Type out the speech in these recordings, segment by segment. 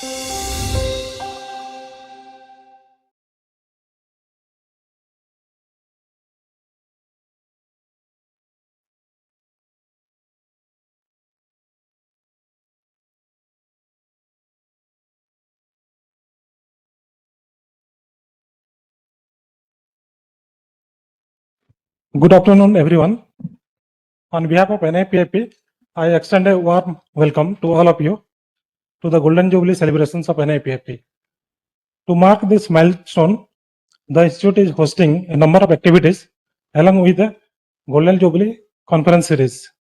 Good afternoon, everyone. On behalf of NIPIP, I extend a warm welcome to all of you to the Golden Jubilee celebrations of NIPIP. To mark this milestone, the Institute is hosting a number of activities along with the Golden Jubilee Conference Series.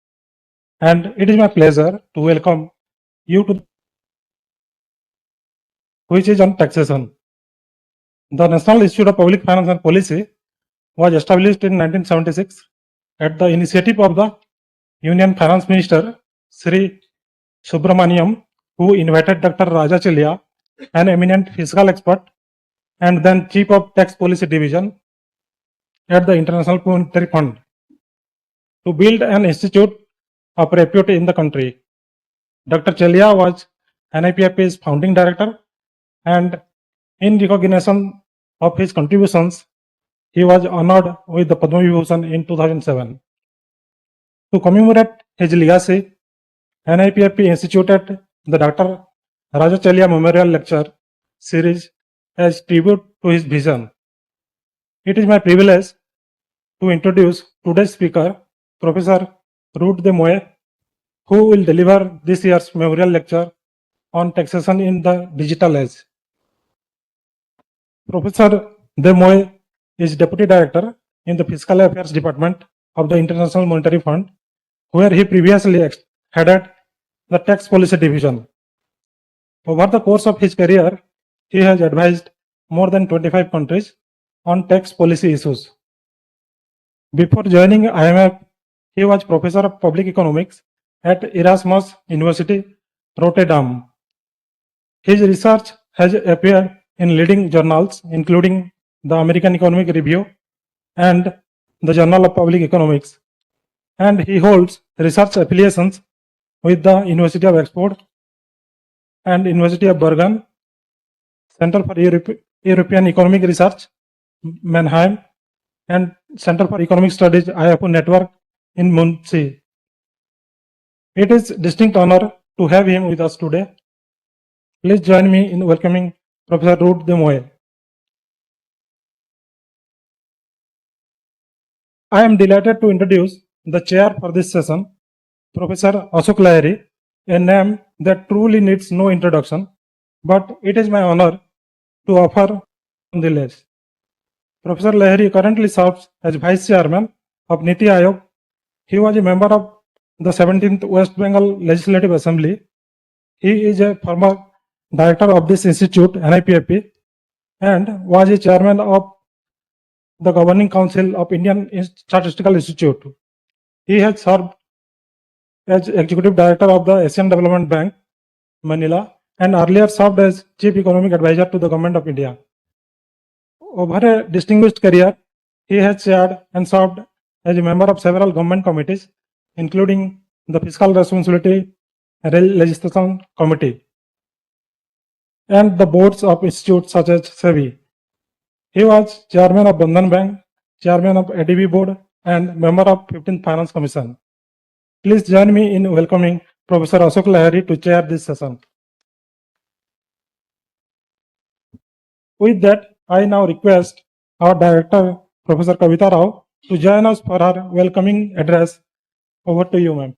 And it is my pleasure to welcome you to which is on taxation. The National Institute of Public Finance and Policy was established in 1976 at the initiative of the Union Finance Minister Sri Subramaniam, who invited Dr. Raja Chelliah, an eminent fiscal expert and then Chief of Tax Policy Division at the International Monetary Fund, to build an institute of repute in the country. Dr. Chelliah was NIPIP's founding director, and in recognition of his contributions, he was honored with the Padma Vibhushan in 2007. To commemorate his legacy, NIPIP instituted the Dr. Raja Chelliah Memorial Lecture Series as tribute to his vision. It is my privilege to introduce today's speaker, Professor Ruud de Mooij, who will deliver this year's memorial lecture on taxation in the digital age. Professor de Mooij is Deputy Director in the Fiscal Affairs Department of the International Monetary Fund, where he previously headed the Tax Policy Division. Over the course of his career, he has advised more than 25 countries on tax policy issues. Before joining IMF, he was Professor of Public Economics at Erasmus University, Rotterdam. His research has appeared in leading journals, including the American Economic Review and the Journal of Public Economics, and he holds research affiliations with the University of Oxford and University of Bergen, Center for European Economic Research, Mannheim, and Center for Economic Studies IFO Network in Munich. It is a distinct honor to have him with us today. Please join me in welcoming Professor Ruud de Mooij. I am delighted to introduce the chair for this session, Professor Ashok Lahiri, a name that truly needs no introduction, but it is my honor to offer the list. Professor Lahiri currently serves as Vice Chairman of NITI Aayog. He was a member of the 17th West Bengal Legislative Assembly. He is a former director of this institute, NIPIP, and was a chairman of the Governing Council of Indian Statistical Institute. He has served as Executive Director of the Asian Development Bank, Manila, and earlier served as Chief Economic Advisor to the Government of India. Over a distinguished career, he has chaired and served as a member of several government committees, including the Fiscal Responsibility Legislation Committee and the boards of institutes such as SEBI. He was Chairman of Bandhan Bank, Chairman of ADB Board, and member of 15th Finance Commission. Please join me in welcoming Professor Ashok Lahiri to chair this session. With that, I now request our Director, Professor Kavita Rao, to join us for her welcoming address. Over to you, ma'am.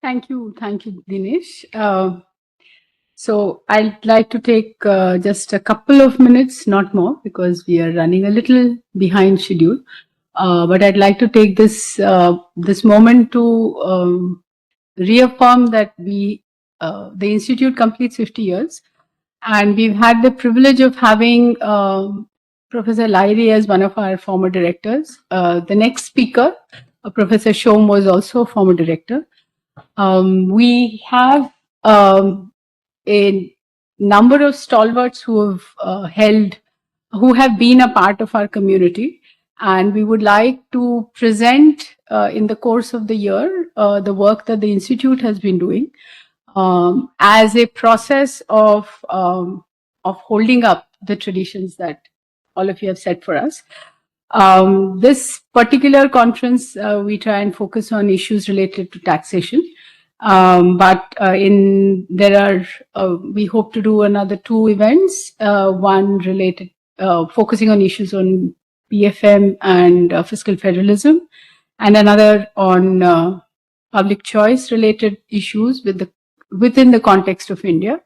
Thank you, Dinesh. So I'd like to take just a couple of minutes, not more, because we are running a little behind schedule. But I'd like to take this moment to reaffirm that the Institute completes 50 years, and we've had the privilege of having Professor Lahiri as one of our former directors. The next speaker, Professor Shom, was also a former director. We have a number of stalwarts who have been a part of our community, and we would like to present in the course of the year the work that the Institute has been doing. as a process of holding up the traditions that all of you have set for us. This particular conference, we try and focus on issues related to taxation. But we hope to do another 2 events, one related, focusing on issues on PFM and fiscal federalism, and another on public choice related issues within the context of India.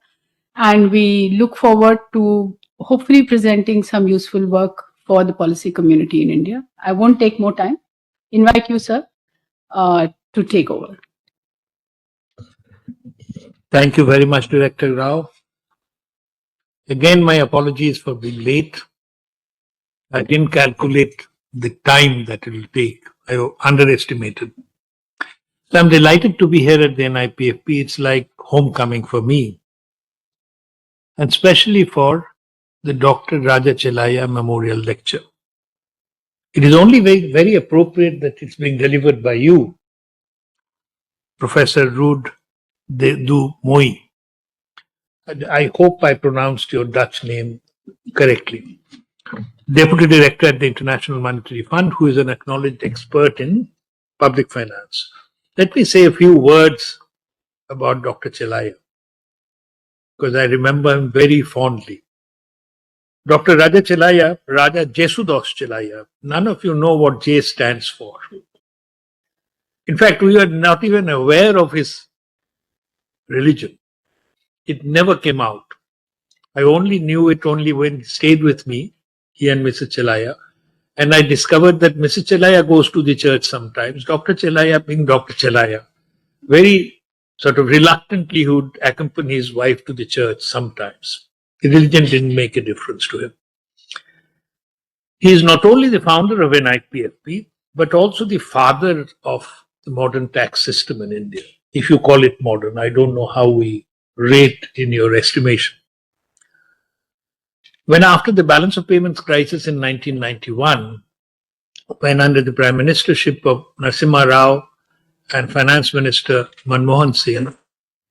And we look forward to hopefully presenting some useful work for the policy community in India. I won't take more time. Invite you, sir, to take over. Thank you very much, Director Rao. Again, my apologies for being late. I didn't calculate the time that it will take. I underestimated. So I'm delighted to be here at the NIPFP. It's like homecoming for me, and especially for the Dr. Raja Chelliah Memorial Lecture. It is only very appropriate that it's being delivered by you, Professor Ruud de Mooij. I hope I pronounced your Dutch name correctly. Deputy Director at the International Monetary Fund, who is an acknowledged expert in public finance. Let me say a few words about Dr. Chelliah, because I remember him very fondly. Dr. Raja Chelliah, Raja Jesudos Chelliah, none of you know what J stands for. In fact, we were not even aware of his religion. It never came out. I only knew it only when he stayed with me, he and Mrs. Chelliah, and I discovered that Mrs. Chelliah goes to the church sometimes. Dr. Chelliah, being Dr. Chelliah, very sort of reluctantly he would accompany his wife to the church sometimes. The religion didn't make a difference to him. He is not only the founder of NIPFP, but also the father of the modern tax system in India. If you call it modern, I don't know how we rate in your estimation. When after the balance of payments crisis in 1991, when under the Prime Ministership of Narasimha Rao and Finance Minister Manmohan Singh,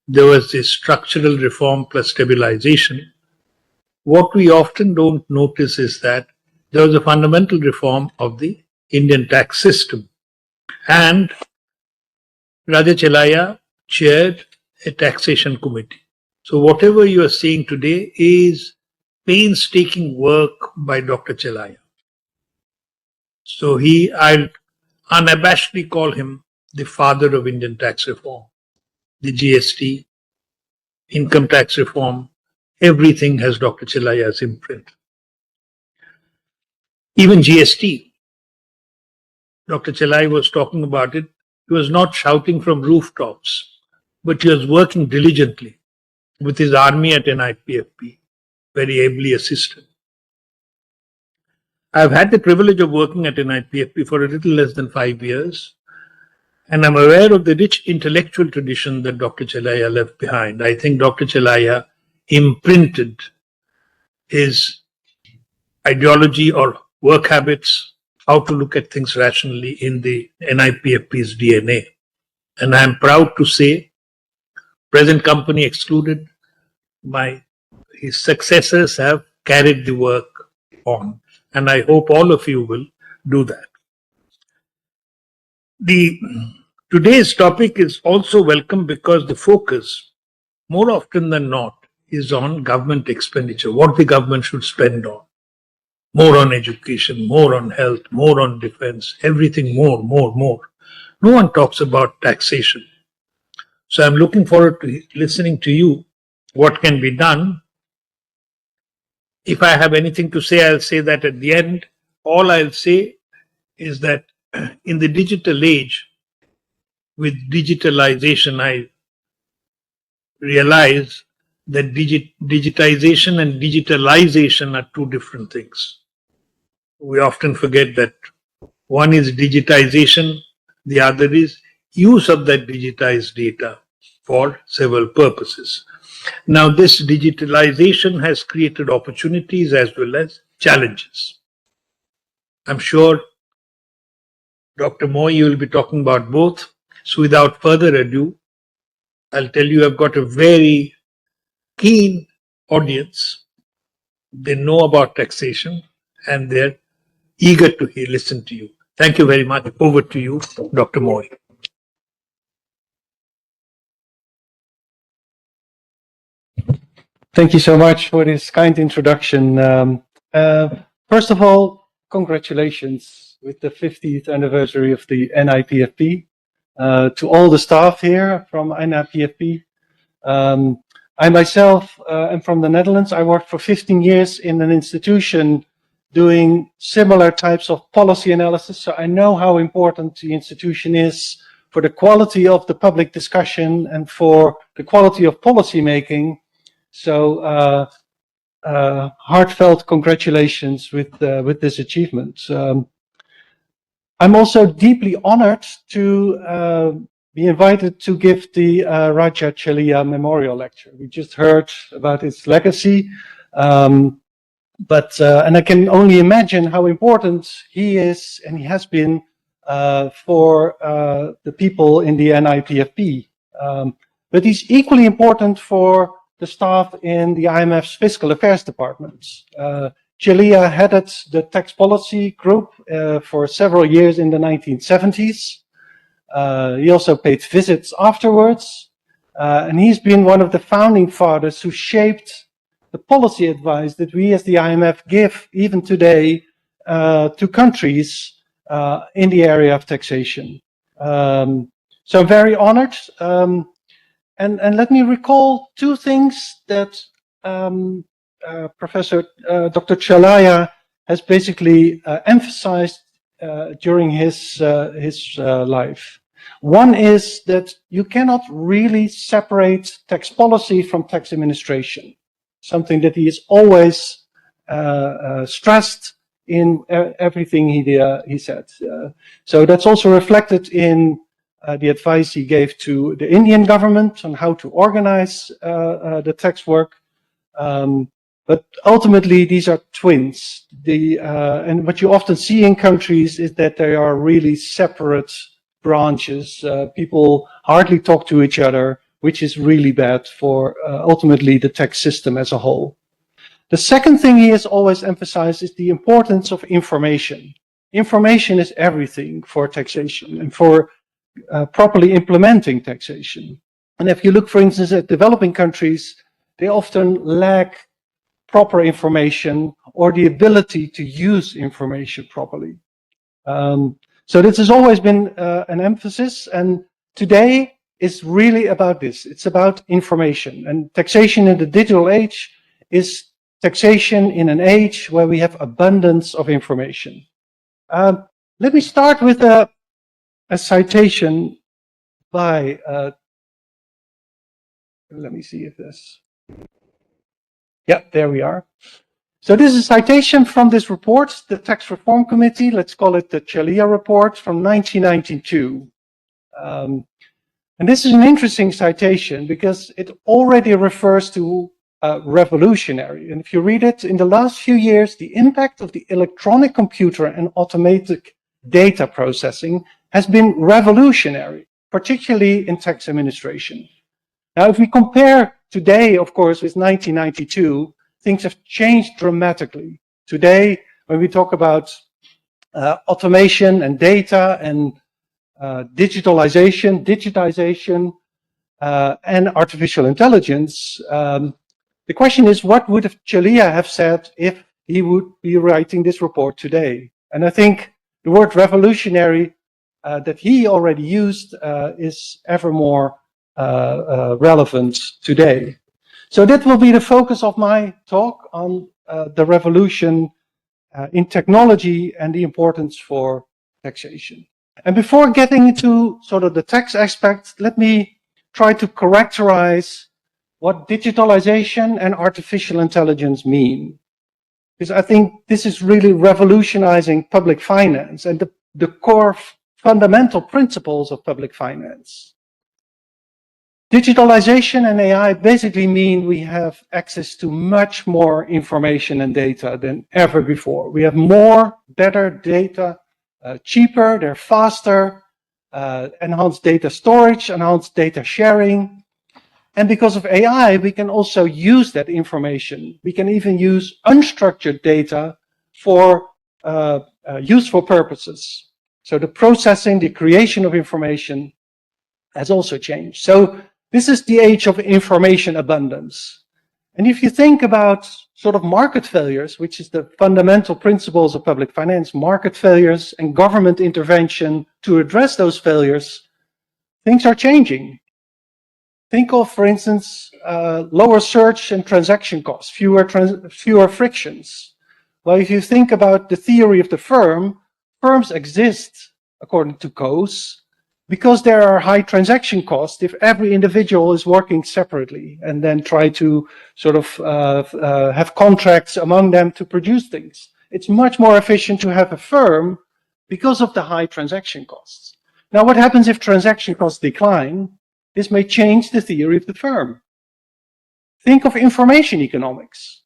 there was this structural reform plus stabilization. What we often don't notice is that there was a fundamental reform of the Indian tax system. And Raja Chelliah chaired a taxation committee. So whatever you are seeing today is painstaking work by Dr. Chelliah. So I'll unabashedly call him the father of Indian tax reform. The GST, income tax reform, everything has Dr. Chelliah's imprint. Even GST, Dr. Chelliah was talking about it. He was not shouting from rooftops, but he was working diligently with his army at NIPFP, very ably assisted. I've had the privilege of working at NIPFP for a little less than 5 years, and I'm aware of the rich intellectual tradition that Dr. Chelliah left behind. I think Dr. Chelliah imprinted his ideology or work habits, how to look at things rationally in the NIPFP's DNA. And I'm proud to say, present company excluded, his successors have carried the work on. And I hope all of you will do that. Today's topic is also welcome because the focus, more often than not, is on government expenditure, what the government should spend on. More on education, more on health, more on defense, everything more. No one talks about taxation. So I'm looking forward to listening to you, what can be done. If I have anything to say, I'll say that at the end. All I'll say is that in the digital age, with digitalization, I realize that digitization and digitalization are two different things. We often forget that one is digitization, the other is use of that digitized data for several purposes. Now, this digitalization has created opportunities as well as challenges. I'm sure Dr. Mooij, you will be talking about both. So without further ado, I'll tell you, I've got a very keen audience. They know about taxation and they're eager to listen to you. Thank you very much. Over to you, Dr. Mooij. Thank you so much for this kind introduction. First of all, congratulations with the 50th anniversary of the NIPFP. To all the staff here from NIPFP. I myself am from the Netherlands. I worked for 15 years in an institution doing similar types of policy analysis. So I know how important the institution is for the quality of the public discussion and for the quality of policy making. So heartfelt congratulations with this achievement. I'm also deeply honored to be invited to give the Raja Chelliah Memorial Lecture. We just heard about its legacy, and I can only imagine how important he is and he has been for the people in the NIPFP. But he's equally important for the staff in the IMF's Fiscal Affairs Department. Chelliah headed the tax policy group for several years in the 1970s. He also paid visits afterwards. And he's been one of the founding fathers who shaped the policy advice that we as the IMF give even today to countries in the area of taxation. So I'm very honored. And let me recall two things that Professor Dr. Chelliah has basically emphasized during his life. One is that you cannot really separate tax policy from tax administration, something that he has always stressed in everything he said. So that's also reflected in the advice he gave to the Indian government on how to organize the tax work. But ultimately, these are twins. And what you often see in countries is that they are really separate branches. People hardly talk to each other, which is really bad for ultimately the tax system as a whole. The second thing he has always emphasized is the importance of information. Information is everything for taxation and for properly implementing taxation. And if you look, for instance, at developing countries, they often lack proper information or the ability to use information properly. So this has always been an emphasis, and today is really about this. It's about information, and taxation in the digital age is taxation in an age where we have abundance of information. Let me start with a citation by, let me see if this, yeah, there we are. So this is a citation from this report, the Tax Reform Committee, let's call it the Chelliah report from 1992. And this is an interesting citation because it already refers to revolutionary. And if you read it, in the last few years, the impact of the electronic computer and automatic data processing has been revolutionary, particularly in tax administration. Now, if we compare today, of course, with 1992, things have changed dramatically. Today, when we talk about automation and data and digitization, and artificial intelligence, the question is, what would Chelliah have said if he would be writing this report today? And I think the word revolutionary that he already used is ever more relevant today. So that will be the focus of my talk on the revolution in technology and the importance for taxation. And before getting into sort of the tax aspect, let me try to characterize what digitalization and artificial intelligence mean. Because I think this is really revolutionizing public finance and the core fundamental principles of public finance. Digitalization and AI basically mean we have access to much more information and data than ever before. We have more, better data, cheaper, they're faster, enhanced data storage, enhanced data sharing. And because of AI, we can also use that information. We can even use unstructured data for useful purposes. So the processing, the creation of information has also changed. So this is the age of information abundance. And if you think about sort of market failures, which is the fundamental principles of public finance, market failures and government intervention to address those failures, things are changing. Think of, for instance, lower search and transaction costs, fewer frictions. Well, if you think about the theory of the firm, firms exist, according to Coase, because there are high transaction costs if every individual is working separately and then try to sort of have contracts among them to produce things. It's much more efficient to have a firm because of the high transaction costs. Now, what happens if transaction costs decline? This may change the theory of the firm. Think of information economics.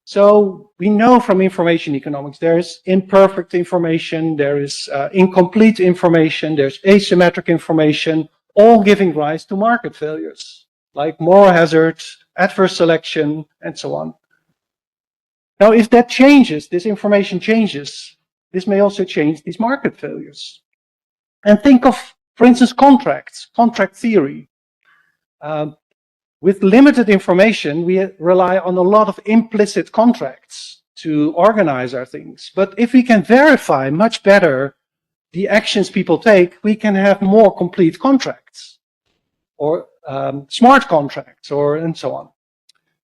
So we know from information economics there is imperfect information, there is incomplete information, there's asymmetric information, all giving rise to market failures, like moral hazard, adverse selection, and so on. Now, if that changes, this information changes, this may also change these market failures. And think of, for instance, contract theory. With limited information, we rely on a lot of implicit contracts to organize our things. But if we can verify much better the actions people take, we can have more complete contracts or smart contracts and so on.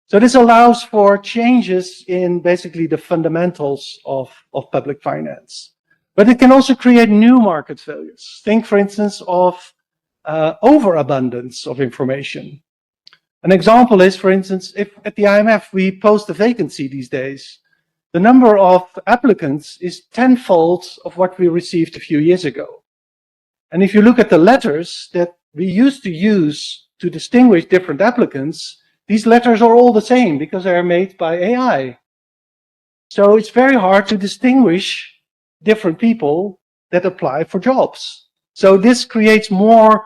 So this allows for changes in basically the fundamentals of public finance. But it can also create new market failures. Think, for instance, of overabundance of information. An example is, for instance, if at the IMF we post a vacancy these days, the number of applicants is tenfold of what we received a few years ago. And if you look at the letters that we used to use to distinguish different applicants, these letters are all the same because they are made by AI. So it's very hard to distinguish different people that apply for jobs. So this creates more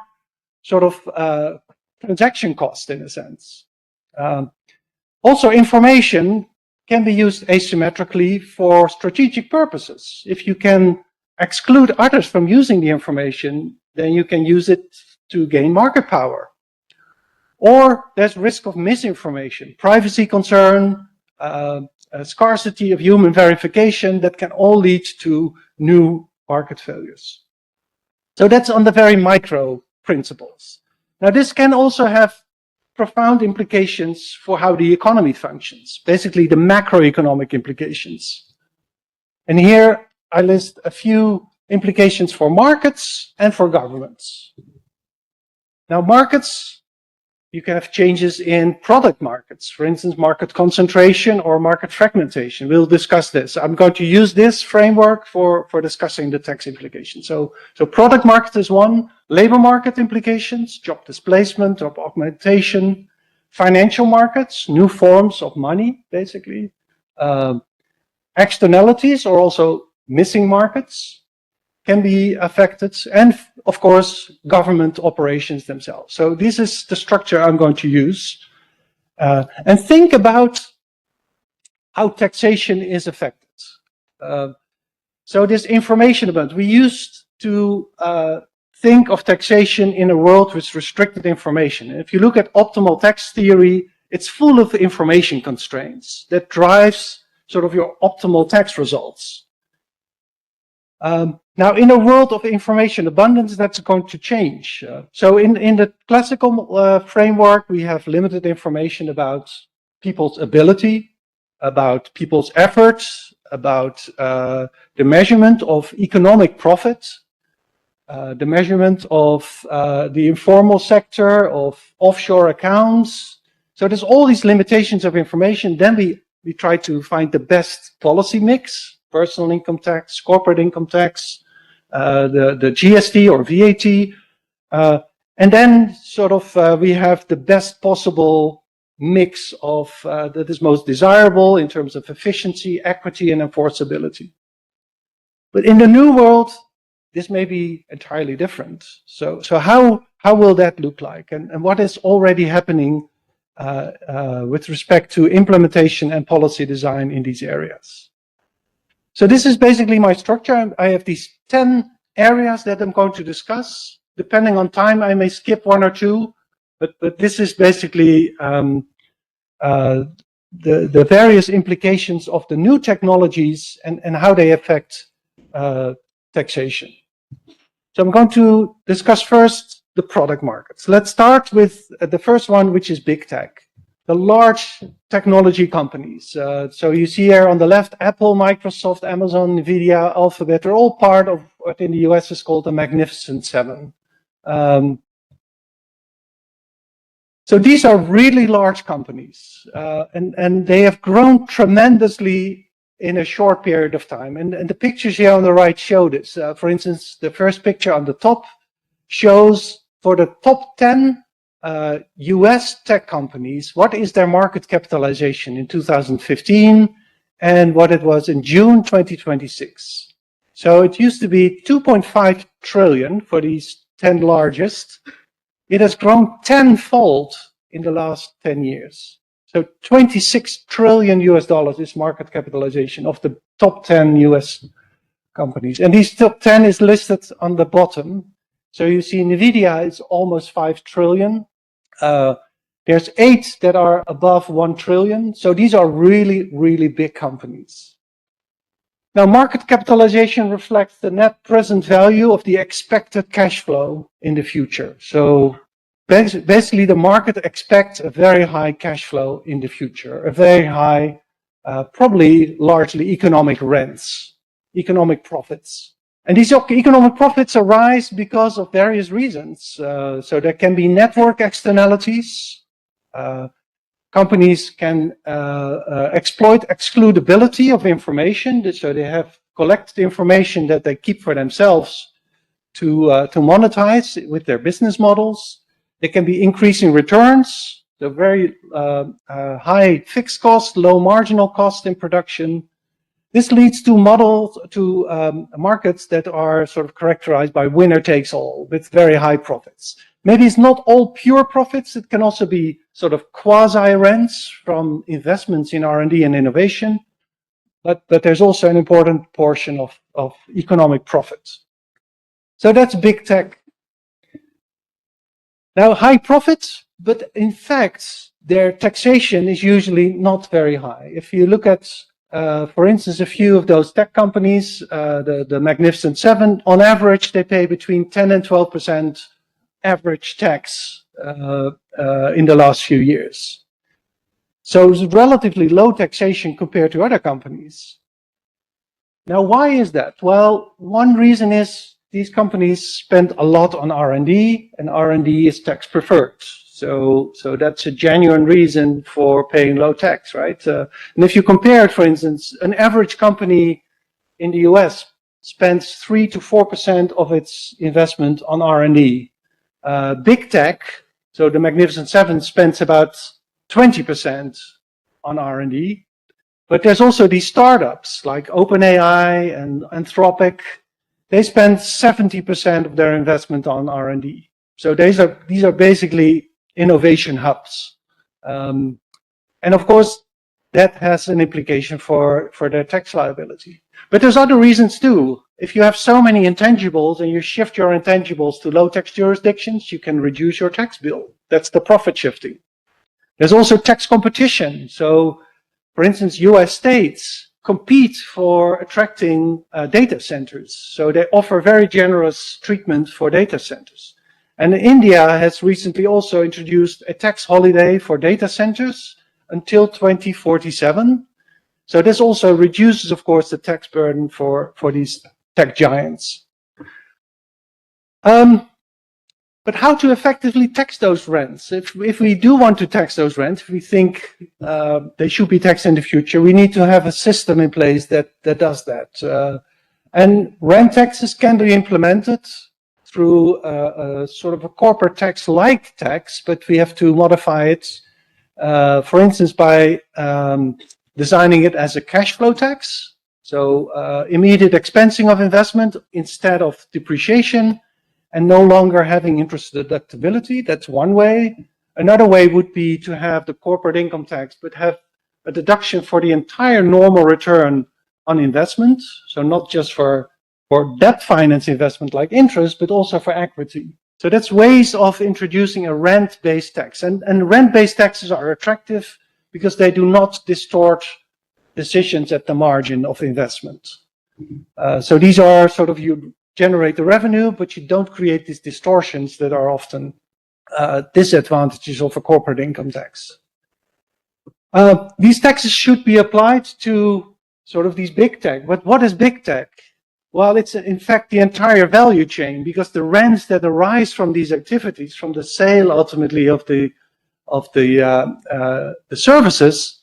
sort of transaction cost in a sense. Also, information can be used asymmetrically for strategic purposes. If you can exclude others from using the information, then you can use it to gain market power. Or there's risk of misinformation, privacy concern, scarcity of human verification that can all lead to new market failures. So that's on the very micro principles. Now, this can also have profound implications for how the economy functions, basically the macroeconomic implications. And here I list a few implications for markets and for governments. Now, markets, you can have changes in product markets, for instance, market concentration or market fragmentation. We'll discuss this. I'm going to use this framework for discussing the tax implications. So product market is one, labor market implications, job displacement, job augmentation, financial markets, new forms of money, basically, externalities or also missing markets can be affected, and of course, government operations themselves. So this is the structure I'm going to use. And think about how taxation is affected. So this information about, we used to think of taxation in a world with restricted information. And if you look at optimal tax theory, it's full of information constraints that drives sort of your optimal tax results. Now, in a world of information abundance, that's going to change. So in the classical framework, we have limited information about people's ability, about people's efforts, about the measurement of economic profit, the measurement of the informal sector, of offshore accounts. So there's all these limitations of information. Then we try to find the best policy mix, personal income tax, corporate income tax, the GST or VAT, and then sort of we have the best possible mix of that is most desirable in terms of efficiency, equity, and enforceability. But in the new world, this may be entirely different. So how how will that look like? And what is already happening with respect to implementation and policy design in these areas? So this is basically my structure. I have these 10 areas that I'm going to discuss. Depending on time, I may skip one or two, but this is basically the various implications of the new technologies and how they affect taxation. So I'm going to discuss first the product markets. Let's start with the first one, which is big tech, the large technology companies. So you see here on the left, Apple, Microsoft, Amazon, Nvidia, Alphabet, they're all part of what in the US is called the Magnificent Seven. So these are really large companies, and they have grown tremendously in a short period of time. And the pictures here on the right show this. For instance, the first picture on the top shows for the top 10 US tech companies, what is their market capitalization in 2015 and what it was in June 2026. So it used to be 2.5 trillion for these 10 largest. It has grown tenfold in the last 10 years. So 26 trillion US dollars is market capitalization of the top 10 US companies. And these top 10 is listed on the bottom. So you see Nvidia is almost 5 trillion. There's 8 that are above 1 trillion. So these are really, really big companies. Now, market capitalization reflects the net present value of the expected cash flow in the future. So basically, the market expects a very high cash flow in the future, a very high, probably largely economic rents, economic profits. And these economic profits arise because of various reasons. So there can be network externalities. Companies can exploit excludability of information, so they have collected information that they keep for themselves to monetize with their business models. There can be increasing returns, the very high fixed cost, low marginal cost in production. This leads to markets that are sort of characterized by winner takes all with very high profits. Maybe it's not all pure profits. It can also be sort of quasi rents from investments in R&D and innovation. But there's also an important portion of economic profits. So that's big tech. Now, high profits, but in fact, their taxation is usually not very high. If you look at, for instance, a few of those tech companies, the Magnificent Seven, on average, they pay between 10 and 12% average tax in the last few years. So it's relatively low taxation compared to other companies. Now, why is that? Well, one reason is these companies spend a lot on R&D, and R&D is tax preferred. So that's a genuine reason for paying low tax, right? And if you compare it, for instance, an average company in the US spends 3 to 4% of its investment on R&D. Big tech, so the Magnificent Seven, spends about 20% on R&D. But there's also these startups like OpenAI and Anthropic. They spend 70% of their investment on R&D. So these are basically innovation hubs. And of course, that has an implication for their tax liability. But there's other reasons too. If you have so many intangibles and you shift your intangibles to low tax jurisdictions, you can reduce your tax bill. That's the profit shifting. There's also tax competition. So, for instance, US states compete for attracting data centers. So they offer very generous treatment for data centers. And India has recently also introduced a tax holiday for data centers until 2047. So this also reduces, of course, the tax burden for these tech giants. But how to effectively tax those rents? If we do want to tax those rents, if we think they should be taxed in the future, we need to have a system in place that does that. And rent taxes can be implemented through a sort of a corporate tax-like tax, but we have to modify it, for instance, by designing it as a cash flow tax. So immediate expensing of investment instead of depreciation. and no longer having interest deductibility. That's one way. Another way would be to have the corporate income tax, but have a deduction for the entire normal return on investment. So not just for debt finance investment like interest, but also for equity. So that's ways of introducing a rent-based tax. And rent-based taxes are attractive because they do not distort decisions at the margin of investment. So these are sort of, you generate the revenue, but you don't create these distortions that are often disadvantages of a corporate income tax. These taxes should be applied to sort of these big tech. But what is big tech? Well, it's in fact the entire value chain, because the rents that arise from these activities, from the sale ultimately of the services,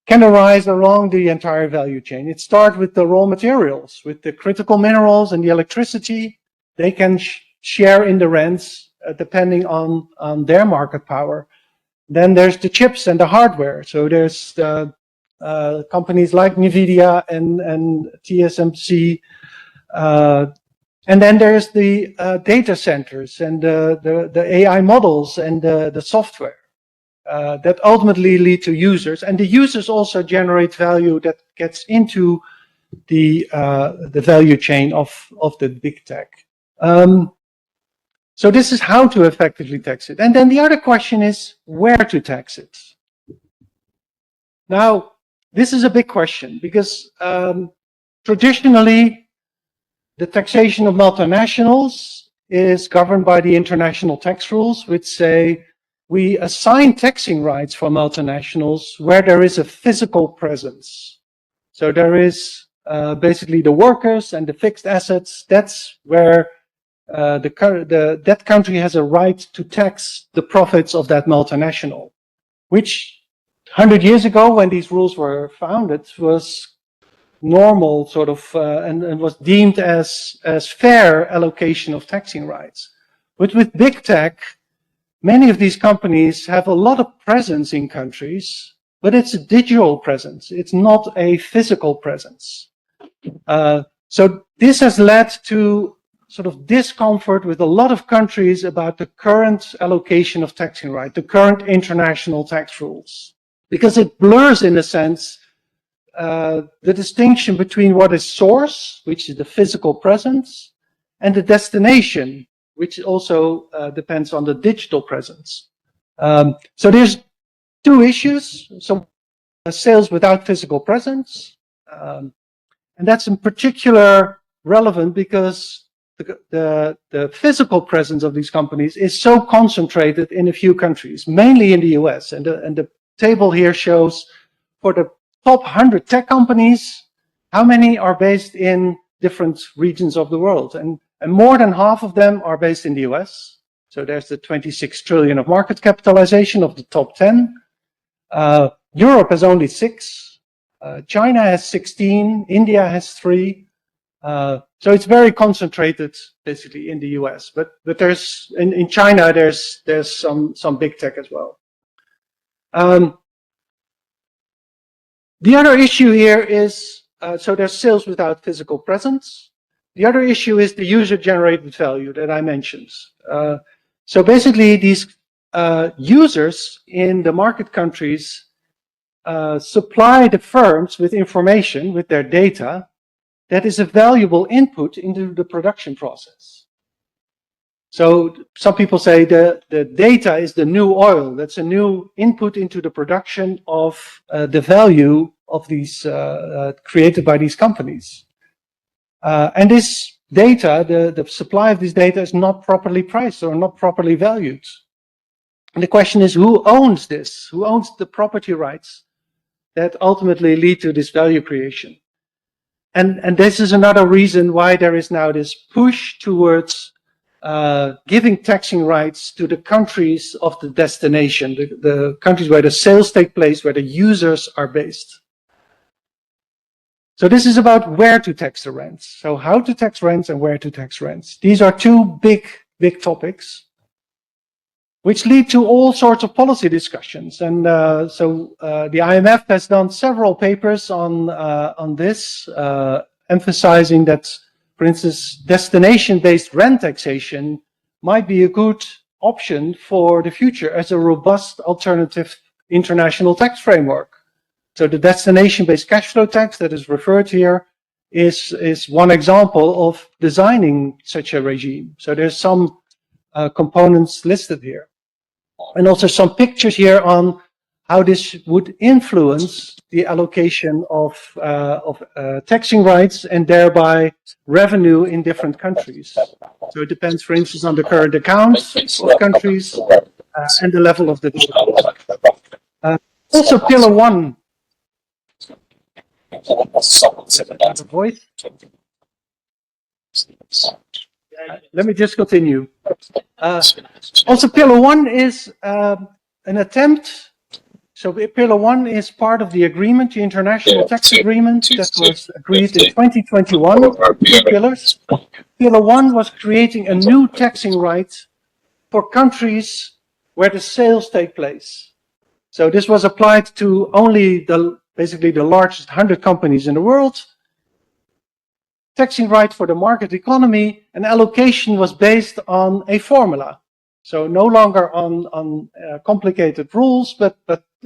can arise along the entire value chain. It starts with the raw materials, with the critical minerals and the electricity. They can share in the rents depending on their market power. Then there's the chips and the hardware. So there's companies like NVIDIA and TSMC. And then there's the data centers and the AI models and the software that ultimately lead to users. And the users also generate value that gets into the value chain of the big tech. So this is how to effectively tax it. And then the other question is where to tax it. Now, this is a big question because traditionally, the taxation of multinationals is governed by the international tax rules, which say we assign taxing rights for multinationals where there is a physical presence. So there is basically the workers and the fixed assets. That's where that country has a right to tax the profits of that multinational, which 100 years ago, when these rules were founded, was normal sort of and was deemed as fair allocation of taxing rights. But with big tech, many of these companies have a lot of presence in countries, but it's a digital presence. It's not a physical presence. So this has led to sort of discomfort with a lot of countries about the current allocation of taxing right, the current international tax rules, because it blurs, in a sense, the distinction between what is source, which is the physical presence, and the destination, which also depends on the digital presence. So there's two issues. So sales without physical presence, and that's in particular relevant because the physical presence of these companies is so concentrated in a few countries, mainly in the US. And the table here shows for the top 100 tech companies, how many are based in different regions of the world. And more than half of them are based in the US. So there's the 26 trillion of market capitalization of the top 10. Europe has only 6. China has 16. India has 3. So it's very concentrated basically in the US. But there's in China there's some big tech as well. The other issue here is, so there's sales without physical presence. The other issue is the user-generated value that I mentioned. So basically, these users in the market countries supply the firms with information, with their data, that is a valuable input into the production process. So some people say the data is the new oil. That's a new input into the production of the value of these created by these companies. And this data, the supply of this data is not properly priced or not properly valued. And the question is, who owns this? Who owns the property rights that ultimately lead to this value creation? And this is another reason why there is now this push towards giving taxing rights to the countries of the destination, the countries where the sales take place, where the users are based. So this is about where to tax the rents. So how to tax rents and where to tax rents. These are two big topics, which lead to all sorts of policy discussions. And so the IMF has done several papers on this, emphasizing that for instance, destination-based rent taxation might be a good option for the future as a robust alternative international tax framework. So the destination-based cash flow tax that is referred here is one example of designing such a regime. So there's some components listed here. And also some pictures here on how this would influence the allocation of taxing rights and thereby revenue in different countries. So it depends, for instance, on the current accounts of countries and the level of the debt. Also, Pillar 1. Voice. Let me just continue. Also, Pillar 1 is an attempt. So Pillar 1 is part of the agreement, the international tax agreement that was agreed in 2021, two pillars. Pillar 1 was creating a new taxing right for countries where the sales take place. So this was applied to only basically the largest 100 companies in the world. Taxing right for the market economy, and allocation was based on a formula. So no longer on complicated rules, but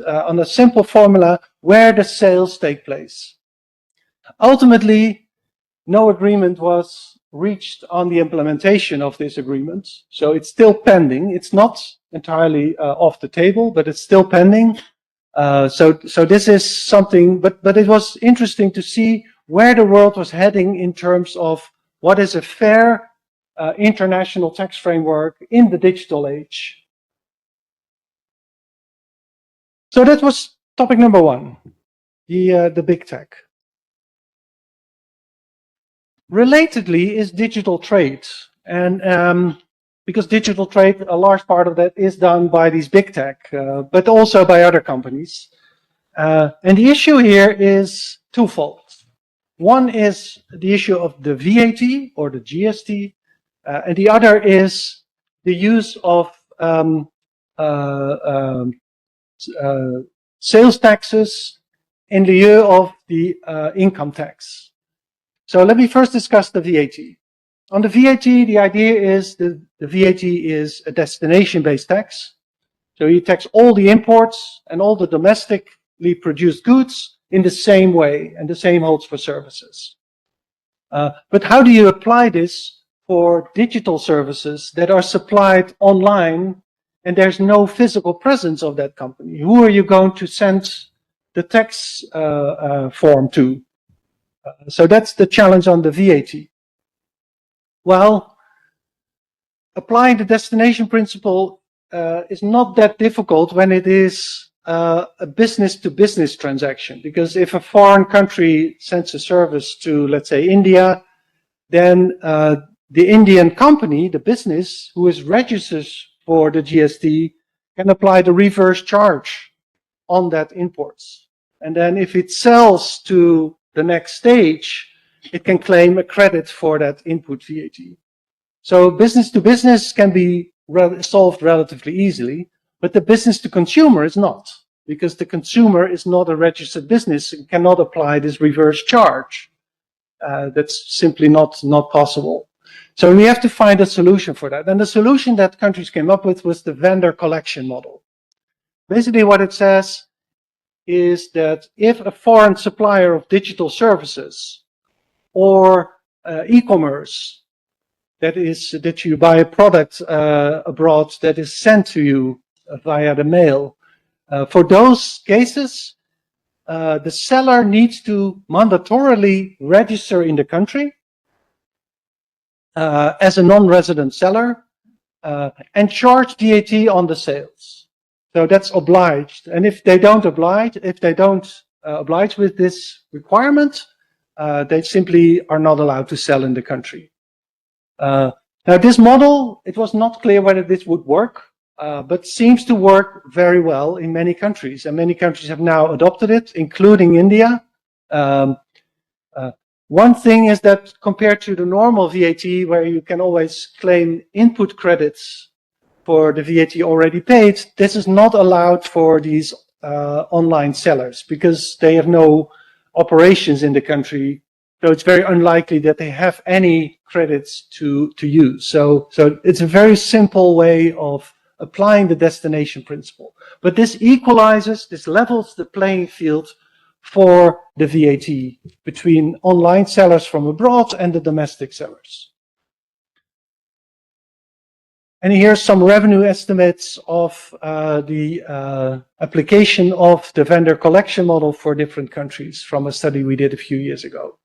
on a simple formula where the sales take place. Ultimately, no agreement was reached on the implementation of this agreement. So it's still pending. It's not entirely off the table, but it's still pending. So this is something, but it was interesting to see where the world was heading in terms of what is a fair international tax framework in the digital age. So that was topic number 1, the big tech. Relatedly is digital trade, and because digital trade, a large part of that is done by these big tech, but also by other companies. And the issue here is twofold. One is the issue of the VAT or the GST, and the other is the use of sales taxes in lieu of the income tax. So let me first discuss the VAT. On the VAT, the idea is the VAT is a destination-based tax. So you tax all the imports and all the domestically produced goods in the same way, and the same holds for services. But how do you apply this for digital services that are supplied online and there's no physical presence of that company? Who are you going to send the tax form to? So that's the challenge on the VAT. Well, applying the destination principle is not that difficult when it is a business-to-business transaction, because if a foreign country sends a service to, let's say, India, then the Indian company, the business who is registered for the GST, can apply the reverse charge on that imports. And then if it sells to the next stage, it can claim a credit for that input VAT. So business to business can be solved relatively easily, but the business to consumer is not, because the consumer is not a registered business and cannot apply this reverse charge. That's simply not possible. So we have to find a solution for that. And the solution that countries came up with was the vendor collection model. Basically what it says is that if a foreign supplier of digital services or e-commerce, that you buy a product abroad that is sent to you via the mail, for those cases, the seller needs to mandatorily register in the country as a non-resident seller and charge VAT on the sales. So that's obliged. And if they don't oblige with this requirement, they simply are not allowed to sell in the country. Now this model, it was not clear whether this would work, but seems to work very well in many countries, and many countries have now adopted it, including India. One thing is that compared to the normal VAT, where you can always claim input credits for the VAT already paid, this is not allowed for these online sellers, because they have no operations in the country So it's very unlikely that they have any credits to use. So it's a very simple way of applying the destination principle. But this equalizes, this levels the playing field for the VAT between online sellers from abroad and the domestic sellers. And here's some revenue estimates of the application of the vendor collection model for different countries from a study we did a few years ago.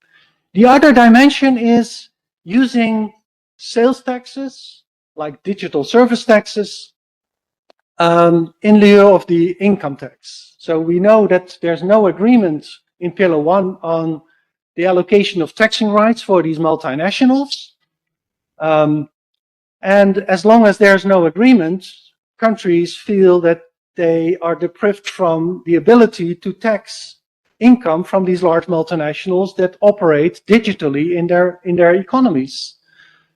The other dimension is using sales taxes, like digital service taxes, in lieu of the income tax. So we know that there's no agreement in Pillar 1 on the allocation of taxing rights for these multinationals. And as long as there's no agreement, countries feel that they are deprived from the ability to tax income from these large multinationals that operate digitally in their economies.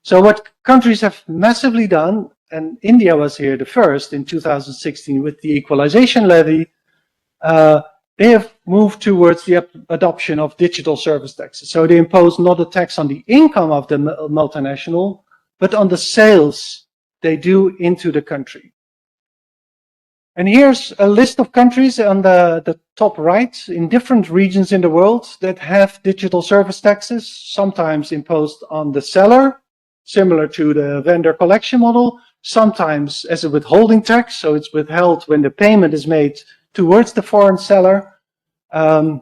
So what countries have massively done, and India was here the first in 2016 with the equalization levy, they have moved towards the adoption of digital service taxes. So they impose not a tax on the income of the multinational, but on the sales they do into the country. And here's a list of countries on the top right in different regions in the world that have digital service taxes, sometimes imposed on the seller, similar to the vendor collection model, sometimes as a withholding tax, so it's withheld when the payment is made towards the foreign seller. So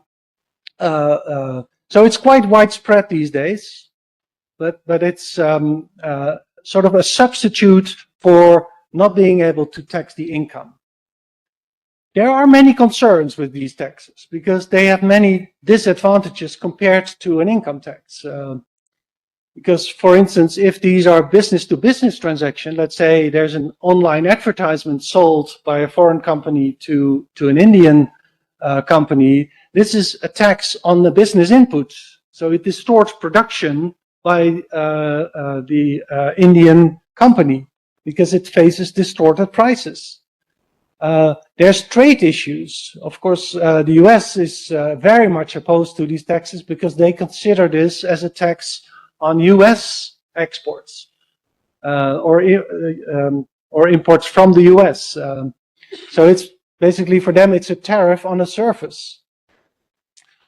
it's quite widespread these days, but it's sort of a substitute for not being able to tax the income. There are many concerns with these taxes because they have many disadvantages compared to an income tax. Because, for instance, if these are business-to-business transactions, let's say there's an online advertisement sold by a foreign company to an Indian company, this is a tax on the business input. So it distorts production by the Indian company because it faces distorted prices. There's trade issues. Of course, the US is very much opposed to these taxes because they consider this as a tax on US exports or imports from the US. So it's basically for them, it's a tariff on a surface.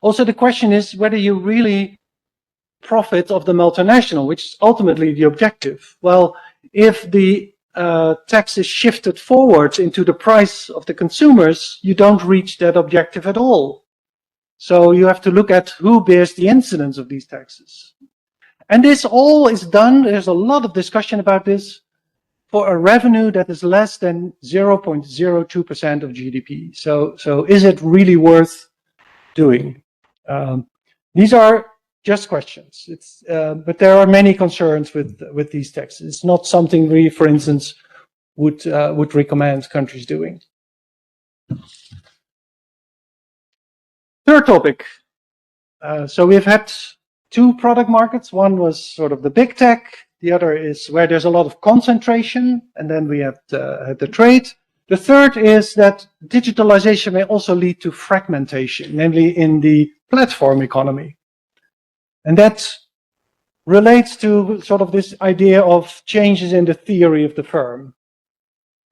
Also, the question is whether you really profit of the multinational, which is ultimately the objective. Well, if the tax is shifted forward into the price of the consumers, you don't reach that objective at all. So you have to look at who bears the incidence of these taxes. And this all is done, there's a lot of discussion about this, for a revenue that is less than 0.02% of GDP. So is it really worth doing? These are just questions. But there are many concerns with these taxes. It's not something we, for instance, would recommend countries doing. Third topic. So we've had two product markets. One was sort of the big tech. The other is where there's a lot of concentration. And then we have the trade. The third is that digitalization may also lead to fragmentation, namely in the platform economy. And that relates to sort of this idea of changes in the theory of the firm.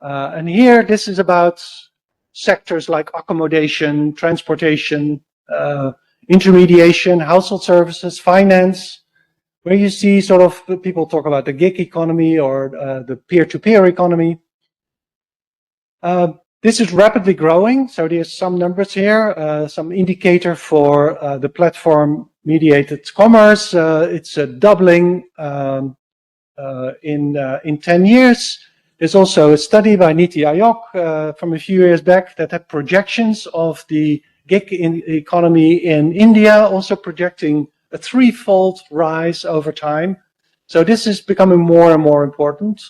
And here, this is about sectors like accommodation, transportation, intermediation, household services, finance, where you see sort of people talk about the gig economy or the peer-to-peer economy. This is rapidly growing, so there's some numbers here, some indicator for the platform-mediated commerce. It's a doubling in 10 years. There's also a study by NITI Aayog from a few years back that had projections of the gig economy in India, also projecting a threefold rise over time. So this is becoming more and more important.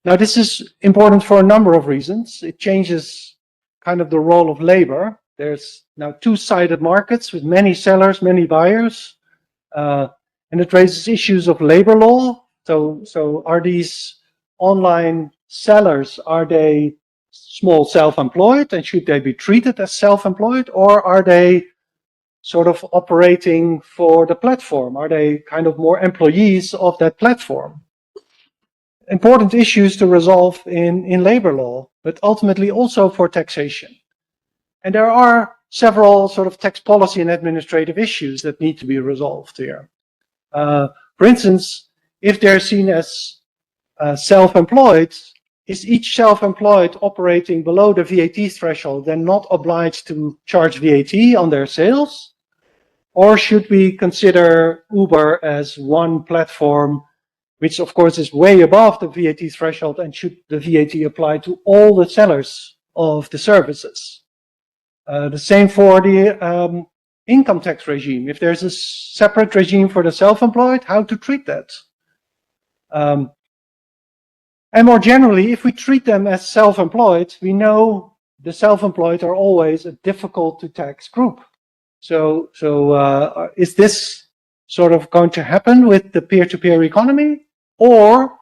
Now, this is important for a number of reasons. It changes kind of the role of labor. There's now two-sided markets with many sellers, many buyers, and it raises issues of labor law. So are these online sellers, are they small self-employed, and should they be treated as self-employed, or are they sort of operating for the platform? Are they kind of more employees of that platform? Important issues to resolve in labor law, but ultimately also for taxation. And there are several sort of tax policy and administrative issues that need to be resolved here. For instance, if they're seen as self-employed, is each self-employed operating below the VAT threshold then not obliged to charge VAT on their sales? Or should we consider Uber as one platform, which of course is way above the VAT threshold, and should the VAT apply to all the sellers of the services? The same for the income tax regime. If there's a separate regime for the self-employed, how to treat that? And more generally, if we treat them as self-employed, we know the self-employed are always a difficult to tax group. So is this sort of going to happen with the peer-to-peer economy? Or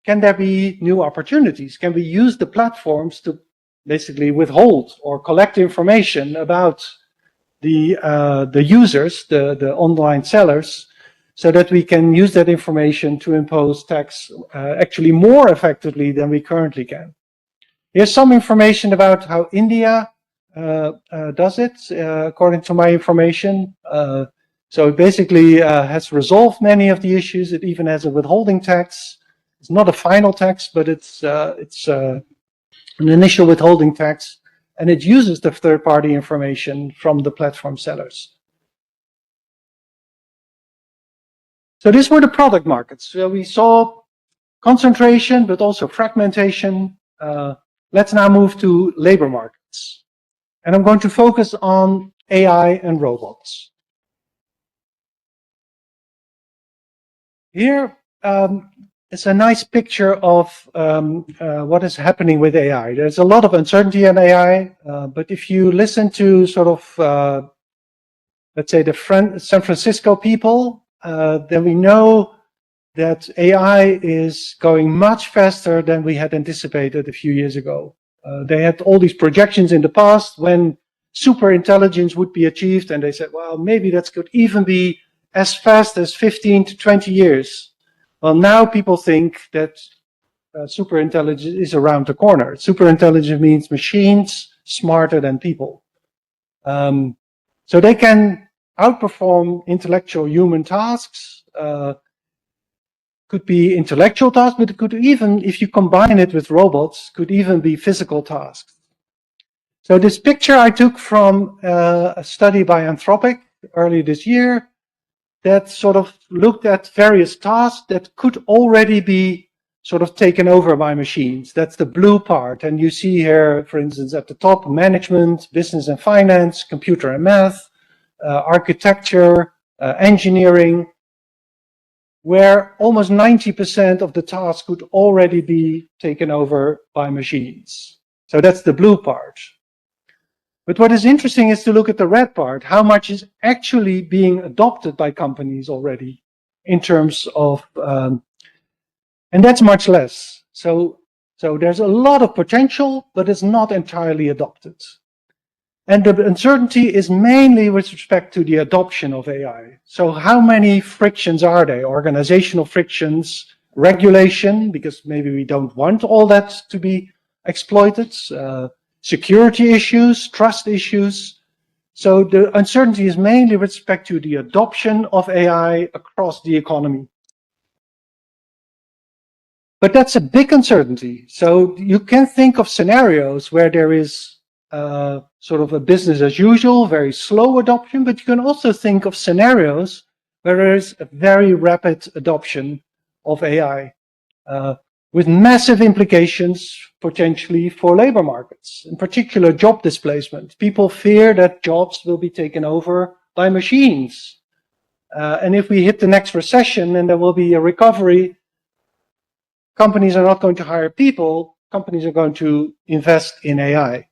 can there be new opportunities? Can we use the platforms to basically withhold or collect information about the users, the online sellers, so that we can use that information to impose tax actually more effectively than we currently can? Here's some information about how India does it, according to my information. So it basically has resolved many of the issues. It even has a withholding tax. It's not a final tax, but it's an initial withholding tax, and it uses the third-party information from the platform sellers. So these were the product markets. So we saw concentration, but also fragmentation. Let's now move to labor markets. And I'm going to focus on AI and robots. Here is a nice picture of what is happening with AI. There's a lot of uncertainty in AI, but if you listen to sort of, let's say, the San Francisco people, then we know that AI is going much faster than we had anticipated a few years ago. They had all these projections in the past when super intelligence would be achieved, and they said, well, maybe that could even be as fast as 15 to 20 years. Well, now people think that super intelligence is around the corner. Super intelligence means machines smarter than people. So they can outperform intellectual human tasks. Could be intellectual tasks, but it could even, if you combine it with robots, could even be physical tasks. So this picture I took from a study by Anthropic early this year that sort of looked at various tasks that could already be sort of taken over by machines. That's the blue part. And you see here, for instance, at the top, management, business and finance, computer and math, architecture, engineering, where almost 90% of the tasks could already be taken over by machines. So that's the blue part. But what is interesting is to look at the red part. How much is actually being adopted by companies already in terms of, and that's much less. So there's a lot of potential, but it's not entirely adopted. And the uncertainty is mainly with respect to the adoption of AI. So how many frictions are there? Organizational frictions, regulation, because maybe we don't want all that to be exploited, security issues, trust issues. So the uncertainty is mainly with respect to the adoption of AI across the economy. But that's a big uncertainty. So you can think of scenarios where there is sort of a business as usual, very slow adoption, but you can also think of scenarios where there is a very rapid adoption of AI with massive implications potentially for labor markets, in particular job displacement. People fear that jobs will be taken over by machines. And if we hit the next recession and there will be a recovery, companies are not going to hire people, companies are going to invest in AI.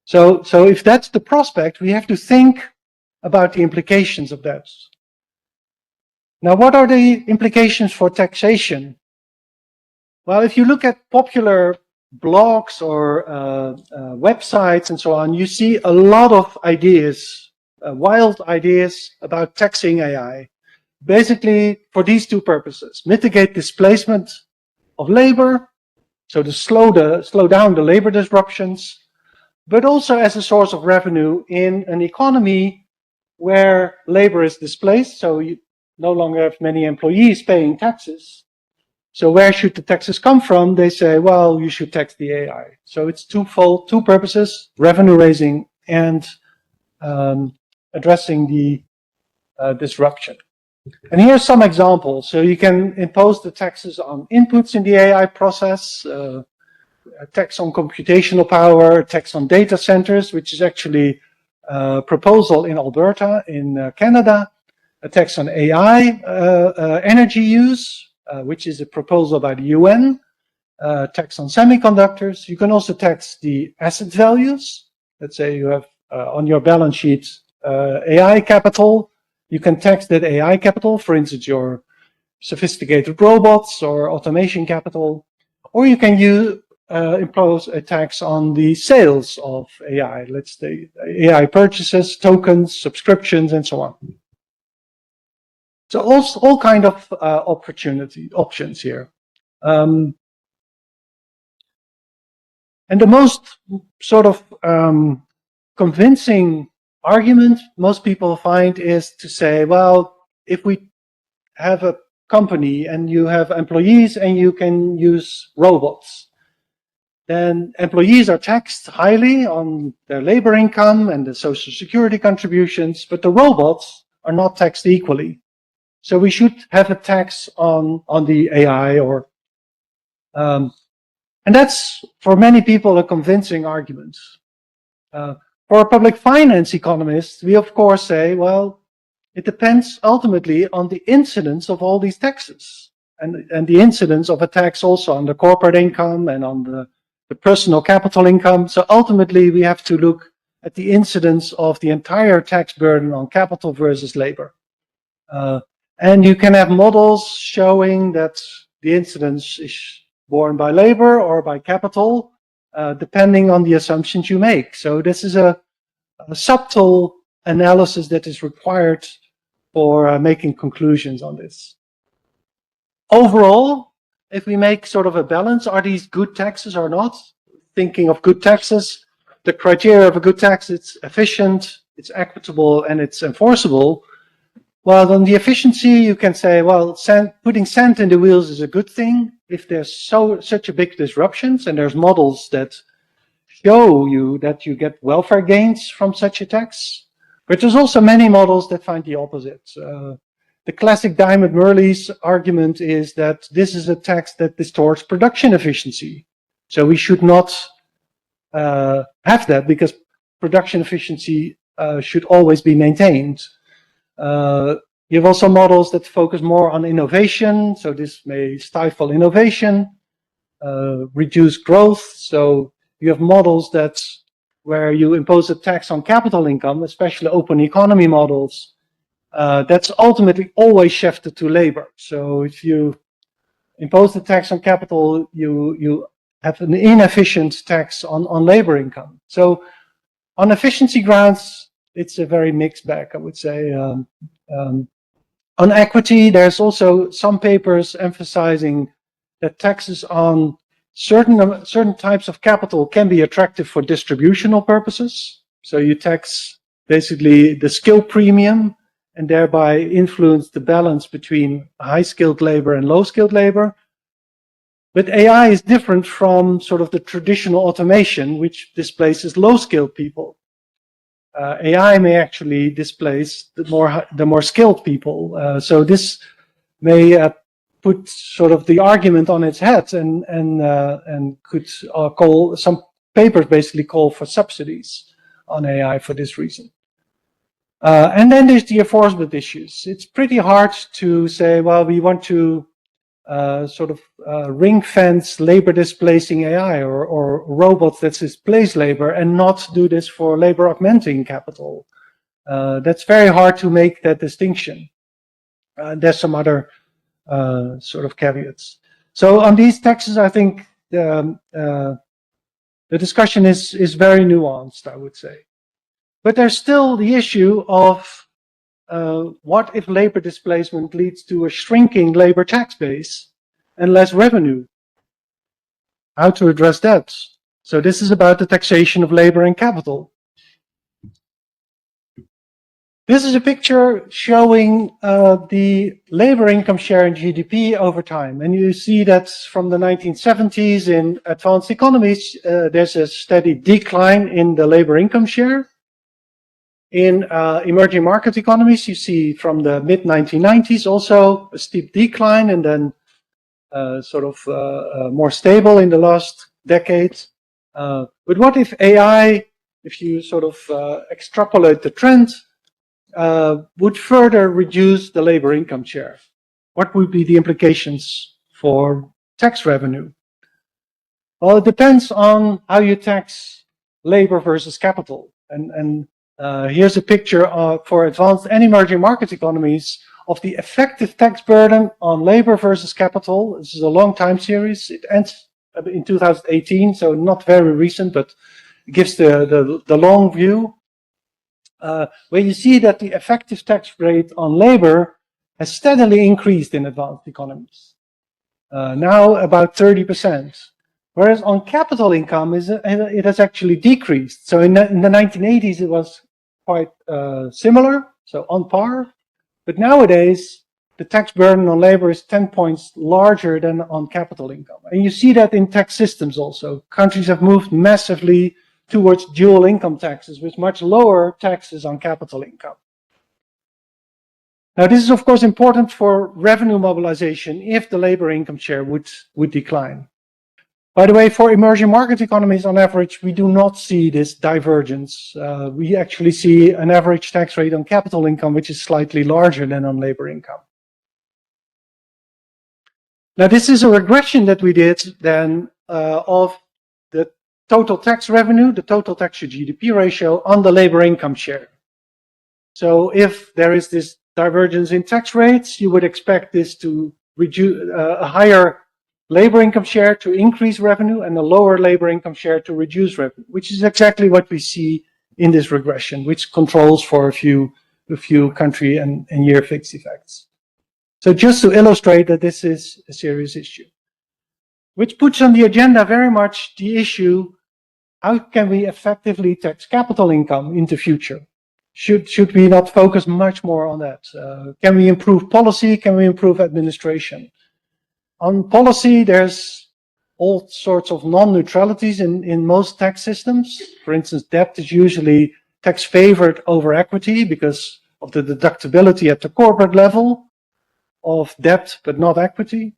So if that's the prospect, we have to think about the implications of that. Now, what are the implications for taxation? Well, if you look at popular blogs or websites and so on, you see a lot of ideas wild ideas about taxing AI. Basically, for these two purposes: mitigate displacement of labor, so to slow down the labor disruptions, but also as a source of revenue in an economy where labor is displaced, so you no longer have many employees paying taxes. So where should the taxes come from? They say, well, you should tax the AI. So it's twofold, two purposes: revenue raising and addressing the disruption. And here are some examples. So you can impose the taxes on inputs in the AI process, a tax on computational power, a tax on data centers, which is actually a proposal in Alberta in Canada, a tax on AI energy use, which is a proposal by the UN, tax on semiconductors. You can also tax the asset values. Let's say you have on your balance sheet AI capital. You can tax that AI capital, for instance, your sophisticated robots or automation capital, or you can impose a tax on the sales of AI, let's say AI purchases, tokens, subscriptions, and so on. So all kind of options here. And the most sort of convincing argument most people find is to say, well, if we have a company and you have employees and you can use robots, then employees are taxed highly on their labor income and the social security contributions, but the robots are not taxed equally. So we should have a tax on the AI, or and that's for many people a convincing argument. For a public finance economist, we of course say, well, it depends ultimately on the incidence of all these taxes, and the incidence of a tax also on the corporate income and on the personal capital income. So ultimately we have to look at the incidence of the entire tax burden on capital versus labor. And you can have models showing that the incidence is borne by labor or by capital, depending on the assumptions you make. So this is a subtle analysis that is required for making conclusions on this. Overall, if we make sort of a balance, are these good taxes or not? Thinking of good taxes, the criteria of a good tax: it's efficient, it's equitable, and it's enforceable. Well, on the efficiency, you can say, well, putting sand in the wheels is a good thing if there's such a big disruptions, and there's models that show you that you get welfare gains from such a tax. But there's also many models that find the opposite. The classic Diamond-Murley's argument is that this is a tax that distorts production efficiency. So we should not have that, because production efficiency should always be maintained. You have also models that focus more on innovation, so this may stifle innovation, reduce growth. So you have models where you impose a tax on capital income, especially open economy models, that's ultimately always shifted to labor. So if you impose the tax on capital, you have an inefficient tax on labor income. So on efficiency grounds, it's a very mixed bag, I would say. On equity, there's also some papers emphasizing that taxes on certain types of capital can be attractive for distributional purposes. So you tax basically the skill premium and thereby influence the balance between high-skilled labor and low-skilled labor. But AI is different from sort of the traditional automation, which displaces low-skilled people. AI may actually displace the more skilled people. So this may put sort of the argument on its head, and could call, some papers basically call for subsidies on AI for this reason. And then there's the enforcement issues. It's pretty hard to say, well, we want to sort of ring fence labor displacing AI or robots that displace labor and not do this for labor augmenting capital. That's very hard to make that distinction. There's some other sort of caveats. So on these taxes, I think the discussion is very nuanced, I would say. But there's still the issue of what if labor displacement leads to a shrinking labor tax base and less revenue? How to address that? So this is about the taxation of labor and capital. This is a picture showing the labor income share in GDP over time. And you see that from the 1970s in advanced economies, there's a steady decline in the labor income share. In emerging market economies, you see from the mid-1990s also a steep decline and then more stable in the last decade. But what if AI, if you extrapolate the trend, would further reduce the labor income share? What would be the implications for tax revenue? Well, it depends on how you tax labor versus capital. And here's a picture for advanced and emerging market economies of the effective tax burden on labor versus capital. This is a long time series. It ends in 2018, so not very recent, but it gives the long view. Where you see that the effective tax rate on labor has steadily increased in advanced economies. Now about 30%. Whereas on capital income, it has actually decreased. So in the 1980s, it was quite similar, so on par. But nowadays, the tax burden on labor is 10 points larger than on capital income. And you see that in tax systems also. Countries have moved massively towards dual income taxes with much lower taxes on capital income. Now, this is of course important for revenue mobilization if the labor income share would decline. By the way, for emerging market economies, on average, we do not see this divergence. We actually see an average tax rate on capital income, which is slightly larger than on labor income. Now, this is a regression that we did then of the total tax revenue, the total tax to GDP ratio on the labor income share. So if there is this divergence in tax rates, you would expect this to reduce a higher labor income share to increase revenue and a lower labor income share to reduce revenue, which is exactly what we see in this regression, which controls for a few country and year fixed effects. So just to illustrate that this is a serious issue, which puts on the agenda very much the issue, how can we effectively tax capital income in the future? Should we not focus much more on that? Can we improve policy? Can we improve administration? On policy, there's all sorts of non-neutralities in most tax systems. For instance, debt is usually tax favored over equity because of the deductibility at the corporate level of debt, but not equity.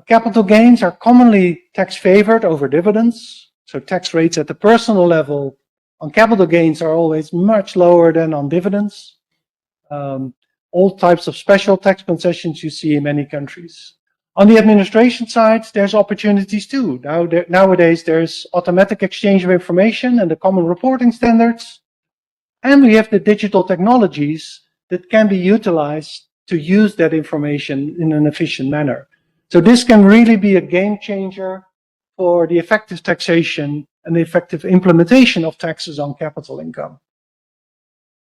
Capital gains are commonly tax favored over dividends. So tax rates at the personal level on capital gains are always much lower than on dividends. All types of special tax concessions you see in many countries. On the administration side, there's opportunities too. Nowadays, there's automatic exchange of information and the common reporting standards. And we have the digital technologies that can be utilized to use that information in an efficient manner. So this can really be a game changer for the effective taxation and the effective implementation of taxes on capital income.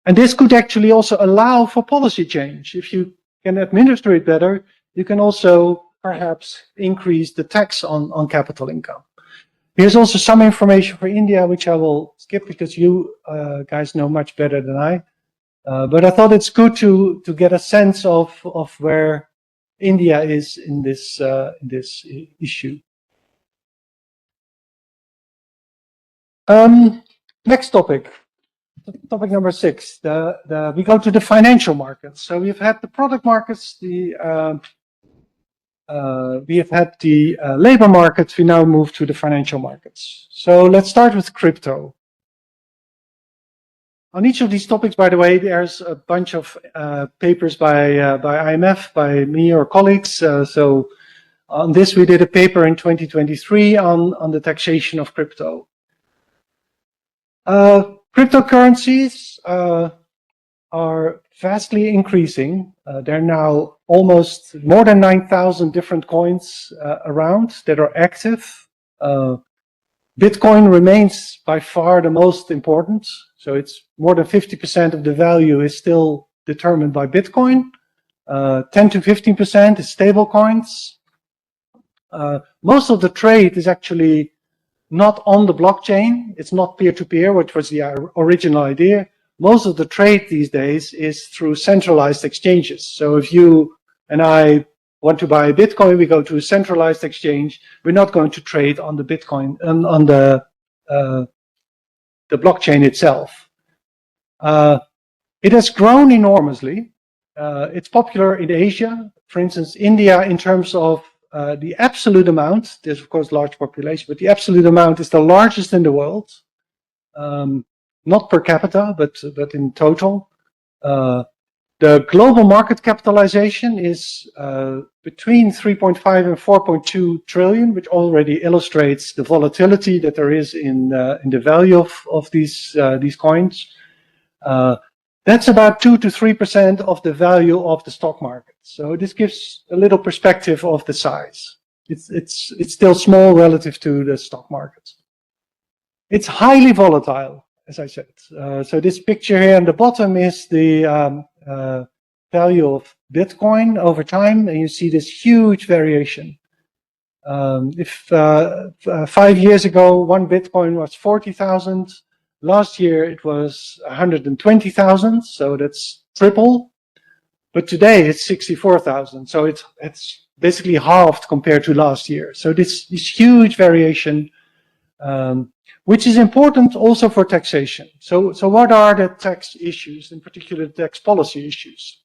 And this could actually also allow for policy change. If you can administer it better, you can also perhaps increase the tax on capital income. Here's also some information for India, which I will skip because you guys know much better than I. But I thought it's good to get a sense of where India is in this issue. Next topic. Topic number 6. We go to the financial markets. So we've had the product markets, we have had the labor markets. We now move to the financial markets. So let's start with crypto. On each of these topics, by the way, there's a bunch of papers by IMF, by me or colleagues. So on this, we did a paper in 2023 on the taxation of crypto. Cryptocurrencies are vastly increasing. There are now almost more than 9,000 different coins around that are active. Bitcoin remains by far the most important. So it's more than 50% of the value is still determined by Bitcoin. 10 to 15% is stable coins. Most of the trade is actually not on the blockchain. It's not peer-to-peer, which was the original idea. Most of the trade these days is through centralized exchanges. So if you and I want to buy Bitcoin, we go to a centralized exchange. We're not going to trade on the Bitcoin and on the blockchain itself. It has grown enormously. It's popular in Asia, for instance, India, in terms of the absolute amount. There's of course large population, but the absolute amount is the largest in the world. Not per capita, but in total. The global market capitalization is between 3.5 and 4.2 trillion, which already illustrates the volatility that there is in the value of these coins. That's about 2 to 3% of the value of the stock market. So this gives a little perspective of the size. It's still small relative to the stock market. It's highly volatile, as I said. So this picture here on the bottom is the value of Bitcoin over time, and you see this huge variation. If 5 years ago, one Bitcoin was 40,000, last year it was 120,000, so that's triple. But today it's 64,000, so it's basically halved compared to last year. So this huge variation, which is important also for taxation. So what are the tax issues, in particular tax policy issues?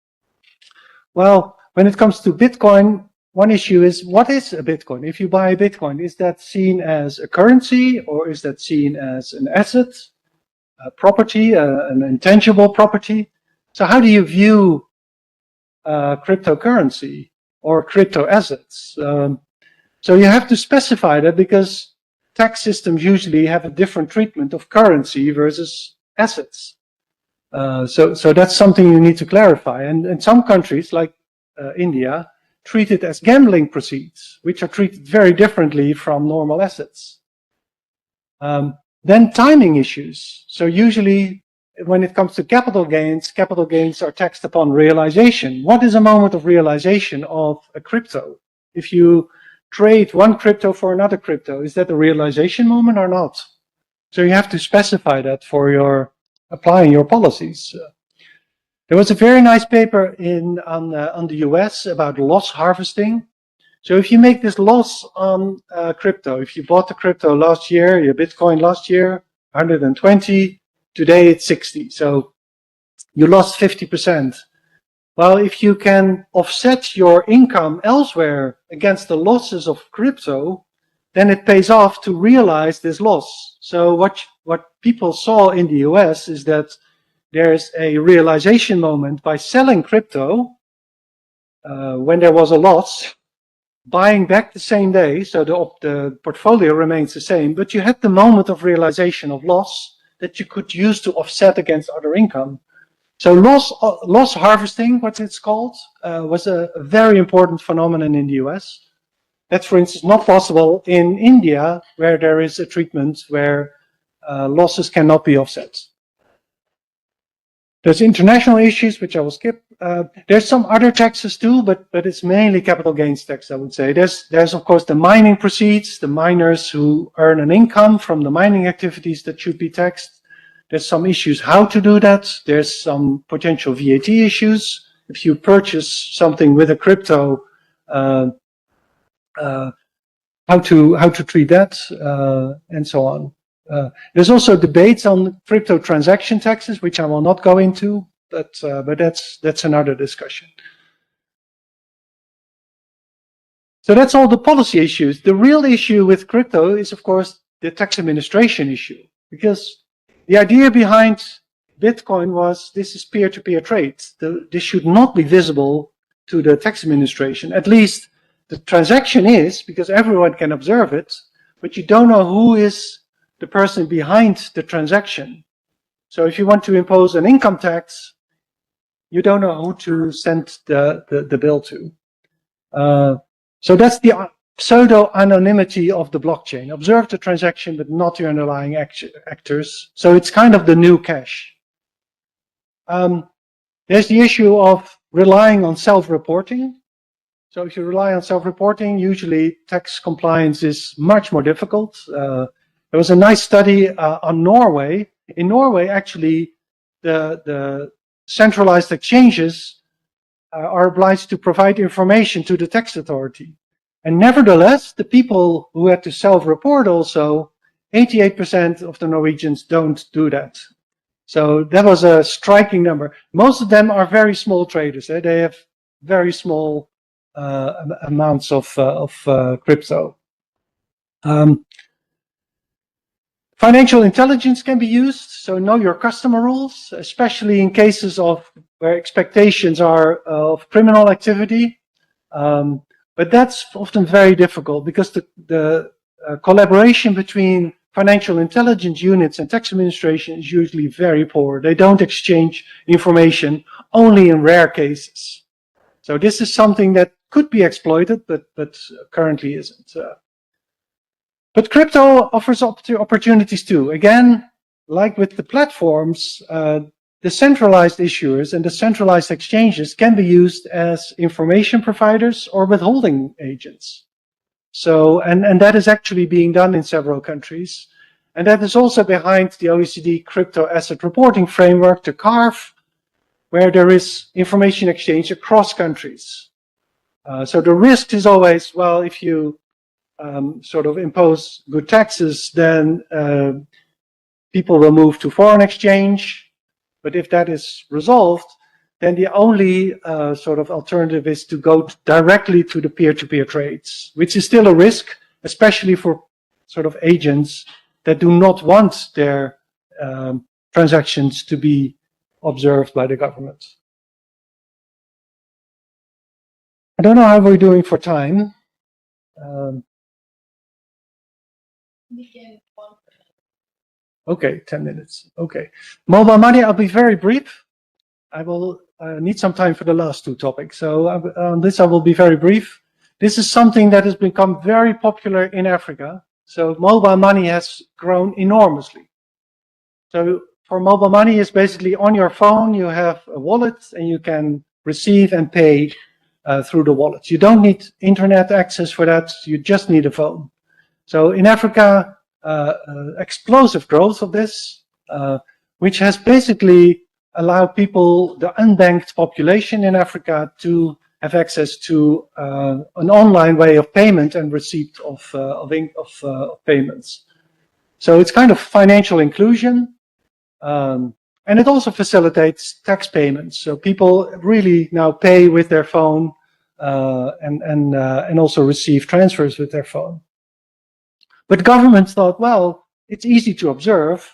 Well, when it comes to Bitcoin, one issue is, what is a Bitcoin? If you buy a Bitcoin, is that seen as a currency, or is that seen as an asset, a property, an intangible property? So how do you view cryptocurrency or crypto assets? So you have to specify that, because tax systems usually have a different treatment of currency versus assets. So that's something you need to clarify. And some countries, like India, treat it as gambling proceeds, which are treated very differently from normal assets. Then timing issues. So usually when it comes to capital gains are taxed upon realization. What is a moment of realization of a crypto? If you trade one crypto for another crypto, is that a realization moment or not? So you have to specify that for your applying your policies. There was a very nice paper on the US about loss harvesting. So if you make this loss on crypto, if you bought the crypto last year, your Bitcoin last year, 120, today it's 60. So you lost 50%. Well, if you can offset your income elsewhere against the losses of crypto, then it pays off to realize this loss. So what people saw in the US is that there's a realization moment by selling crypto when there was a loss, buying back the same day, so the portfolio remains the same, but you had the moment of realization of loss that you could use to offset against other income. So loss harvesting, what it's called, was a very important phenomenon in the US. That's, for instance, not possible in India, where there is a treatment where losses cannot be offset. There's international issues, which I will skip. There's some other taxes too, but it's mainly capital gains tax, I would say. There's of course the mining proceeds, the miners who earn an income from the mining activities that should be taxed. There's some issues how to do that. There's some potential VAT issues. If you purchase something with a crypto, how to treat that, and so on. There's also debates on crypto transaction taxes, which I will not go into, but that's another discussion. So that's all the policy issues. The real issue with crypto is, of course, the tax administration issue, because the idea behind Bitcoin was this is peer-to-peer trade. This should not be visible to the tax administration. At least the transaction is, because everyone can observe it, but you don't know who is the person behind the transaction. So if you want to impose an income tax, you don't know who to send the bill to. So that's the pseudo-anonymity of the blockchain. Observe the transaction, but not the underlying actors. So it's kind of the new cash. There's the issue of relying on self-reporting. So if you rely on self-reporting, usually tax compliance is much more difficult. There was a nice study on Norway. In Norway, actually, the centralized exchanges are obliged to provide information to the tax authority. And nevertheless, the people who had to self-report also, 88% of the Norwegians don't do that. So that was a striking number. Most of them are very small traders. They have very small amounts of crypto. Financial intelligence can be used, so know your customer rules, especially in cases of where expectations are of criminal activity. But that's often very difficult because the collaboration between financial intelligence units and tax administration is usually very poor. They don't exchange information only in rare cases. So this is something that could be exploited, but currently isn't. But crypto offers opportunities too. Again, like with the platforms, the centralized issuers and the centralized exchanges can be used as information providers or withholding agents. So, and that is actually being done in several countries. And that is also behind the OECD crypto asset reporting framework, the CARF, where there is information exchange across countries. So the risk is always, well, if you sort of impose good taxes, then people will move to foreign exchange. But if that is resolved, then the only sort of alternative is to go directly to the peer-to-peer trades, which is still a risk, especially for sort of agents that do not want their transactions to be observed by the government. I don't know how we're doing for time. Okay, 10 minutes. Okay. Mobile money, I'll be very brief. I will need some time for the last two topics. So on this, I will be very brief. This is something that has become very popular in Africa. So mobile money has grown enormously. So for mobile money, it's basically on your phone, you have a wallet and you can receive and pay through the wallet. You don't need internet access for that. You just need a phone. So in Africa, explosive growth of this, which has basically allowed people, the unbanked population in Africa, to have access to an online way of payment and receipt of payments. So it's kind of financial inclusion, and it also facilitates tax payments. So people really now pay with their phone and also receive transfers with their phone. But governments thought, well, it's easy to observe.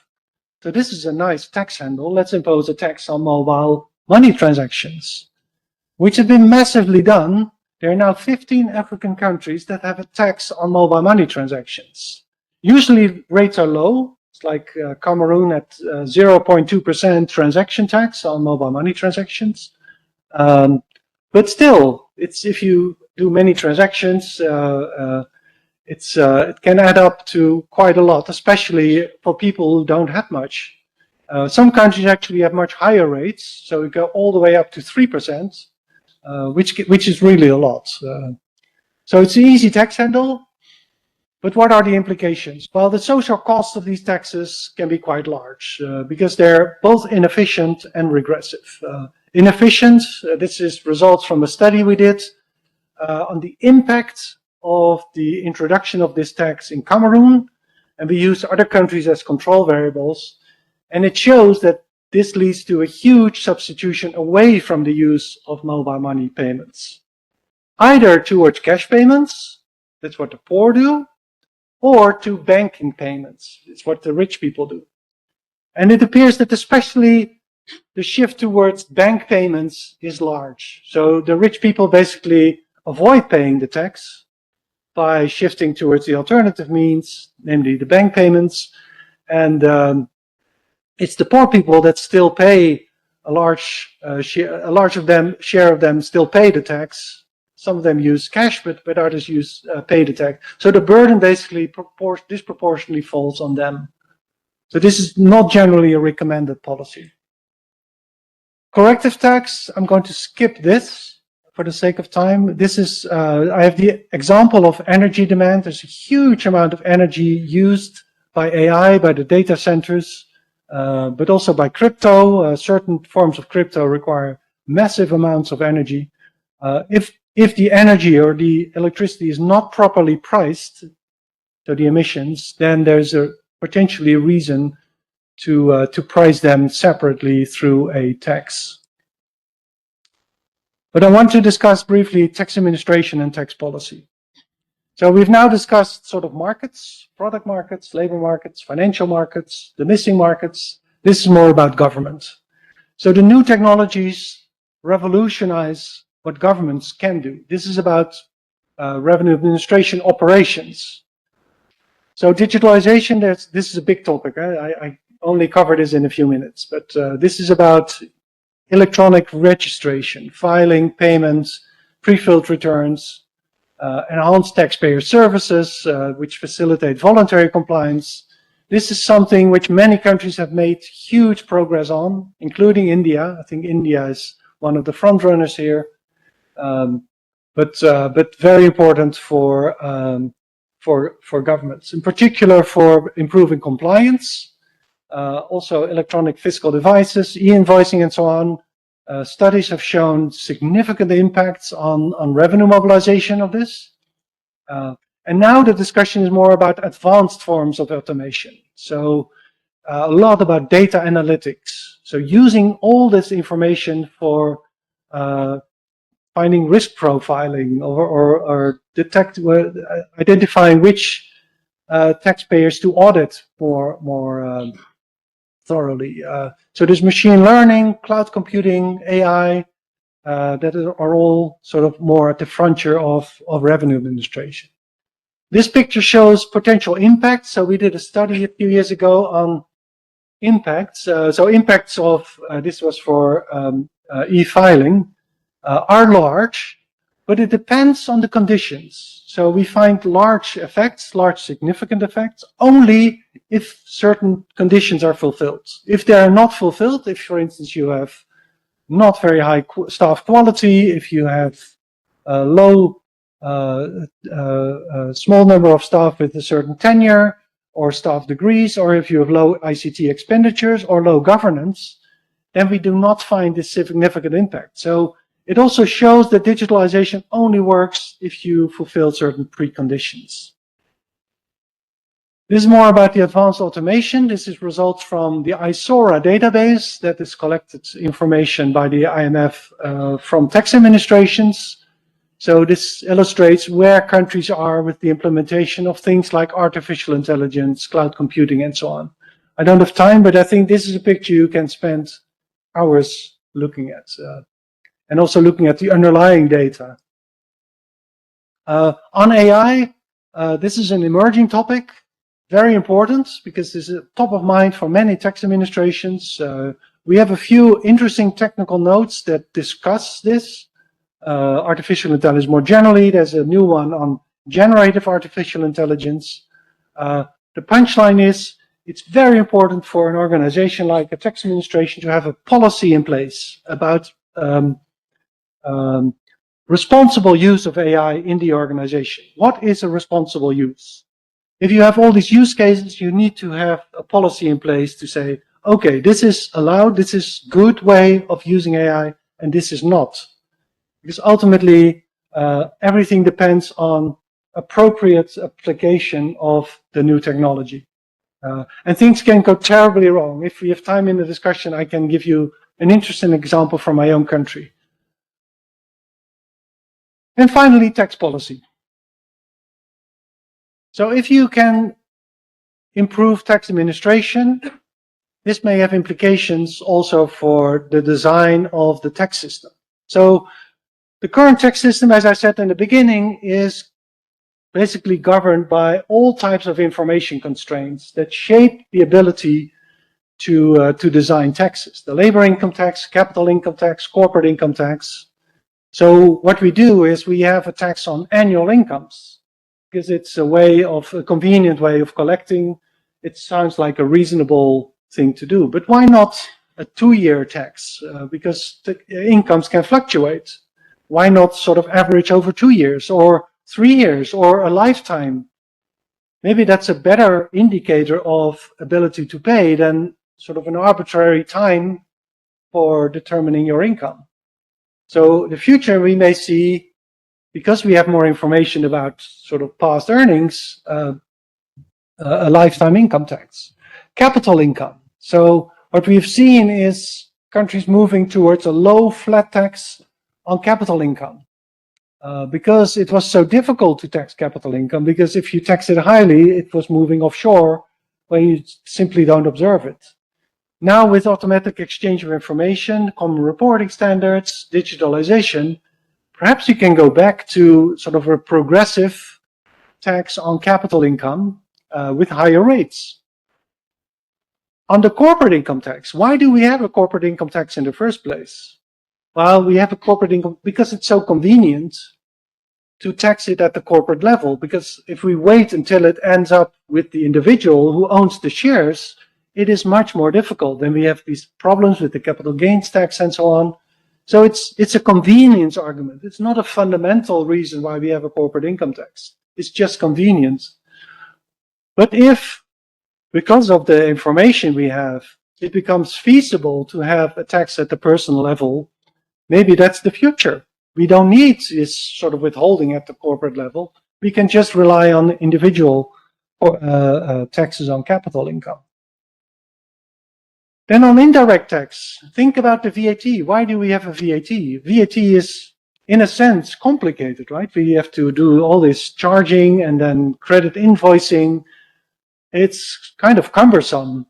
So this is a nice tax handle. Let's impose a tax on mobile money transactions, which have been massively done. There are now 15 African countries that have a tax on mobile money transactions. Usually rates are low. It's like Cameroon at 0.2% transaction tax on mobile money transactions. But still, it's if you do many transactions, it can add up to quite a lot, especially for people who don't have much. Some countries actually have much higher rates, so we go all the way up to 3%, which is really a lot. So it's an easy tax handle, but what are the implications? Well, the social cost of these taxes can be quite large because they're both inefficient and regressive. Inefficient, this is results from a study we did on the impact of the introduction of this tax in Cameroon, and we used other countries as control variables, and it shows that this leads to a huge substitution away from the use of mobile money payments, either towards cash payments, that's what the poor do, or to banking payments, it's what the rich people do. And it appears that especially the shift towards bank payments is large. So the rich people basically avoid paying the tax by shifting towards the alternative means, namely the bank payments. And it's the poor people that still pay a large share of them still pay the tax. Some of them use cash, but others use pay the tax. So the burden basically disproportionately falls on them. So this is not generally a recommended policy. Corrective tax, I'm going to skip this for the sake of time. This is, I have the example of energy demand. There's a huge amount of energy used by AI, by the data centers, but also by crypto. Certain forms of crypto require massive amounts of energy. If the energy or the electricity is not properly priced, so the emissions, then there's potentially a reason to price them separately through a tax. But I want to discuss briefly tax administration and tax policy. So we've now discussed sort of markets, product markets, labor markets, financial markets, the missing markets. This is more about government. So the new technologies revolutionize what governments can do. This is about revenue administration operations. So digitalization, this is a big topic. I only cover this in a few minutes, but this is about electronic registration, filing, payments, pre-filled returns, enhanced taxpayer services, which facilitate voluntary compliance. This is something which many countries have made huge progress on, including India. I think India is one of the front runners here, but very important for governments, in particular for improving compliance, also electronic fiscal devices, e-invoicing, and so on. Studies have shown significant impacts on revenue mobilization of this. And now the discussion is more about advanced forms of automation. So a lot about data analytics. So using all this information for finding risk profiling or identifying which taxpayers to audit more thoroughly. So there's machine learning, cloud computing, AI, that are all sort of more at the frontier of revenue administration. This picture shows potential impacts. So we did a study a few years ago on impacts. So impacts of, this was for e-filing, are large, but it depends on the conditions. So we find large effects, large significant effects, only if certain conditions are fulfilled. If they are not fulfilled, if, for instance, you have not very high staff quality, if you have low, small number of staff with a certain tenure or staff degrees, or if you have low ICT expenditures or low governance, then we do not find this significant impact. So it also shows that digitalization only works if you fulfill certain preconditions. This is more about the advanced automation. This is results from the ISORA database that is collected information by the IMF from tax administrations. So this illustrates where countries are with the implementation of things like artificial intelligence, cloud computing, and so on. I don't have time, but I think this is a picture you can spend hours looking at, and also looking at the underlying data. On AI, this is an emerging topic, very important, because this is top of mind for many tax administrations. We have a few interesting technical notes that discuss this. Artificial intelligence more generally. There's a new one on generative artificial intelligence. The punchline is, it's very important for an organization like a tax administration to have a policy in place about responsible use of AI in the organization. What is a responsible use? If you have all these use cases, you need to have a policy in place to say, okay, this is allowed, this is good way of using AI, and this is not. Because ultimately, everything depends on appropriate application of the new technology. And things can go terribly wrong. If we have time in the discussion, I can give you an interesting example from my own country. And finally, tax policy. So if you can improve tax administration, this may have implications also for the design of the tax system. So the current tax system, as I said in the beginning, is basically governed by all types of information constraints that shape the ability to design taxes. The labor income tax, capital income tax, corporate income tax. So what we do is we have a tax on annual incomes because it's a convenient way of collecting. It sounds like a reasonable thing to do, but why not a 2-year tax? Because the incomes can fluctuate. Why not sort of average over 2 years or 3 years or a lifetime? Maybe that's a better indicator of ability to pay than sort of an arbitrary time for determining your income. So in the future, we may see, because we have more information about sort of past earnings, a lifetime income tax. Capital income. So what we've seen is countries moving towards a low flat tax on capital income. Because it was so difficult to tax capital income, because if you tax it highly, it was moving offshore when you simply don't observe it. Now with automatic exchange of information, common reporting standards, digitalization, perhaps you can go back to sort of a progressive tax on capital income with higher rates. On the corporate income tax, why do we have a corporate income tax in the first place? Well, we have a corporate income because it's so convenient to tax it at the corporate level, because if we wait until it ends up with the individual who owns the shares, it is much more difficult. Then we have these problems with the capital gains tax and so on. So it's a convenience argument. It's not a fundamental reason why we have a corporate income tax. It's just convenience. But if, because of the information we have, it becomes feasible to have a tax at the personal level, maybe that's the future. We don't need this sort of withholding at the corporate level. We can just rely on individual taxes on capital income. Then on indirect tax, think about the VAT. Why do we have a VAT? VAT is, in a sense, complicated, right? We have to do all this charging and then credit invoicing. It's kind of cumbersome.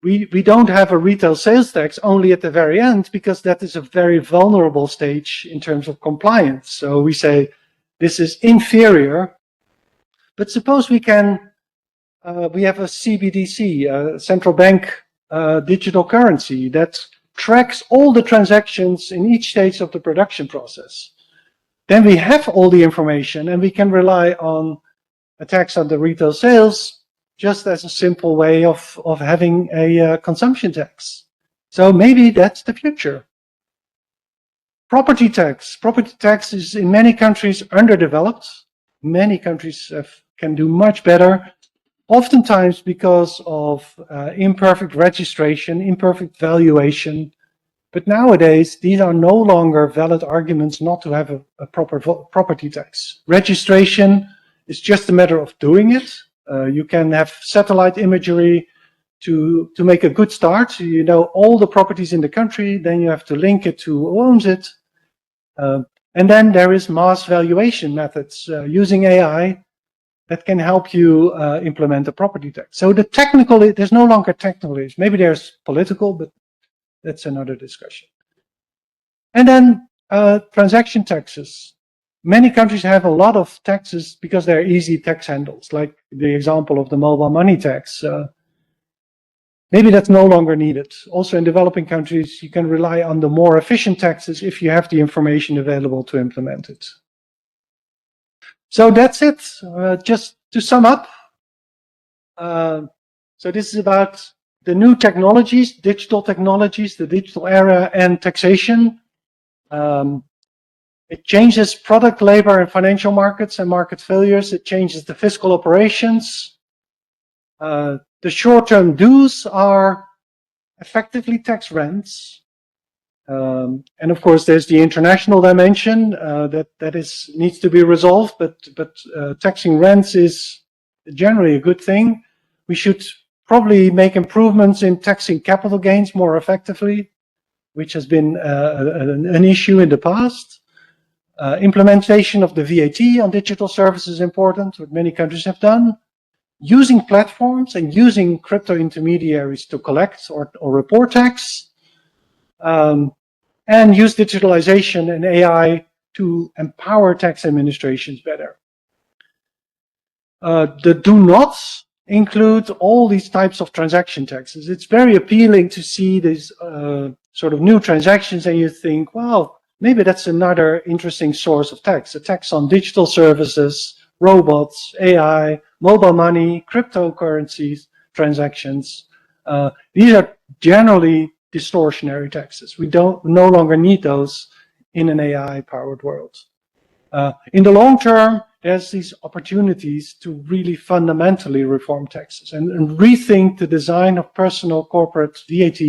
We don't have a retail sales tax only at the very end, because that is a very vulnerable stage in terms of compliance. So we say this is inferior. But suppose we can, we have a CBDC, a central bank digital currency that tracks all the transactions in each stage of the production process. Then we have all the information and we can rely on a tax on the retail sales just as a simple way of having a consumption tax. So maybe that's the future. Property tax. Property tax is in many countries underdeveloped. Many countries can do much better, oftentimes because of imperfect registration, imperfect valuation. But nowadays, these are no longer valid arguments not to have a proper property tax. Registration is just a matter of doing it. You can have satellite imagery to make a good start. You know all the properties in the country, then you have to link it to who owns it. And then there is mass valuation methods using AI that can help you implement a property tax. So the technical, there's no longer technical issues. Maybe there's political, but that's another discussion. And then transaction taxes. Many countries have a lot of taxes because they're easy tax handles, like the example of the mobile money tax. Maybe that's no longer needed. Also in developing countries, you can rely on the more efficient taxes if you have the information available to implement it. So that's it. Just to sum up. So this is about the new technologies, digital technologies, the digital era, and taxation. It changes product, labor, and financial markets and market failures. It changes the fiscal operations. The short-term dues are effectively tax rents. And of course, there's the international dimension that needs to be resolved, but taxing rents is generally a good thing. We should probably make improvements in taxing capital gains more effectively, which has been an issue in the past. Implementation of the VAT on digital services is important, what many countries have done. Using platforms and using crypto intermediaries to collect or report tax. And use digitalization and AI to empower tax administrations better. The do nots include all these types of transaction taxes. It's very appealing to see these sort of new transactions and you think, well, maybe that's another interesting source of tax, a tax on digital services, robots, AI, mobile money, cryptocurrencies, transactions. These are generally distortionary taxes. We no longer need those in an AI-powered world. In the long term, there's these opportunities to really fundamentally reform taxes and rethink the design of personal, corporate, VAT,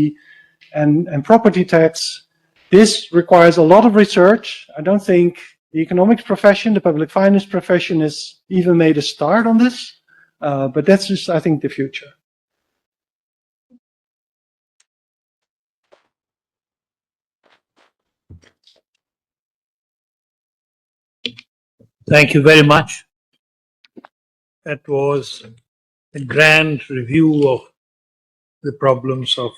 and property tax. This requires a lot of research. I don't think the economics profession, the public finance profession has even made a start on this, but that's just, I think, the future. Thank you very much. That was a grand review of the problems of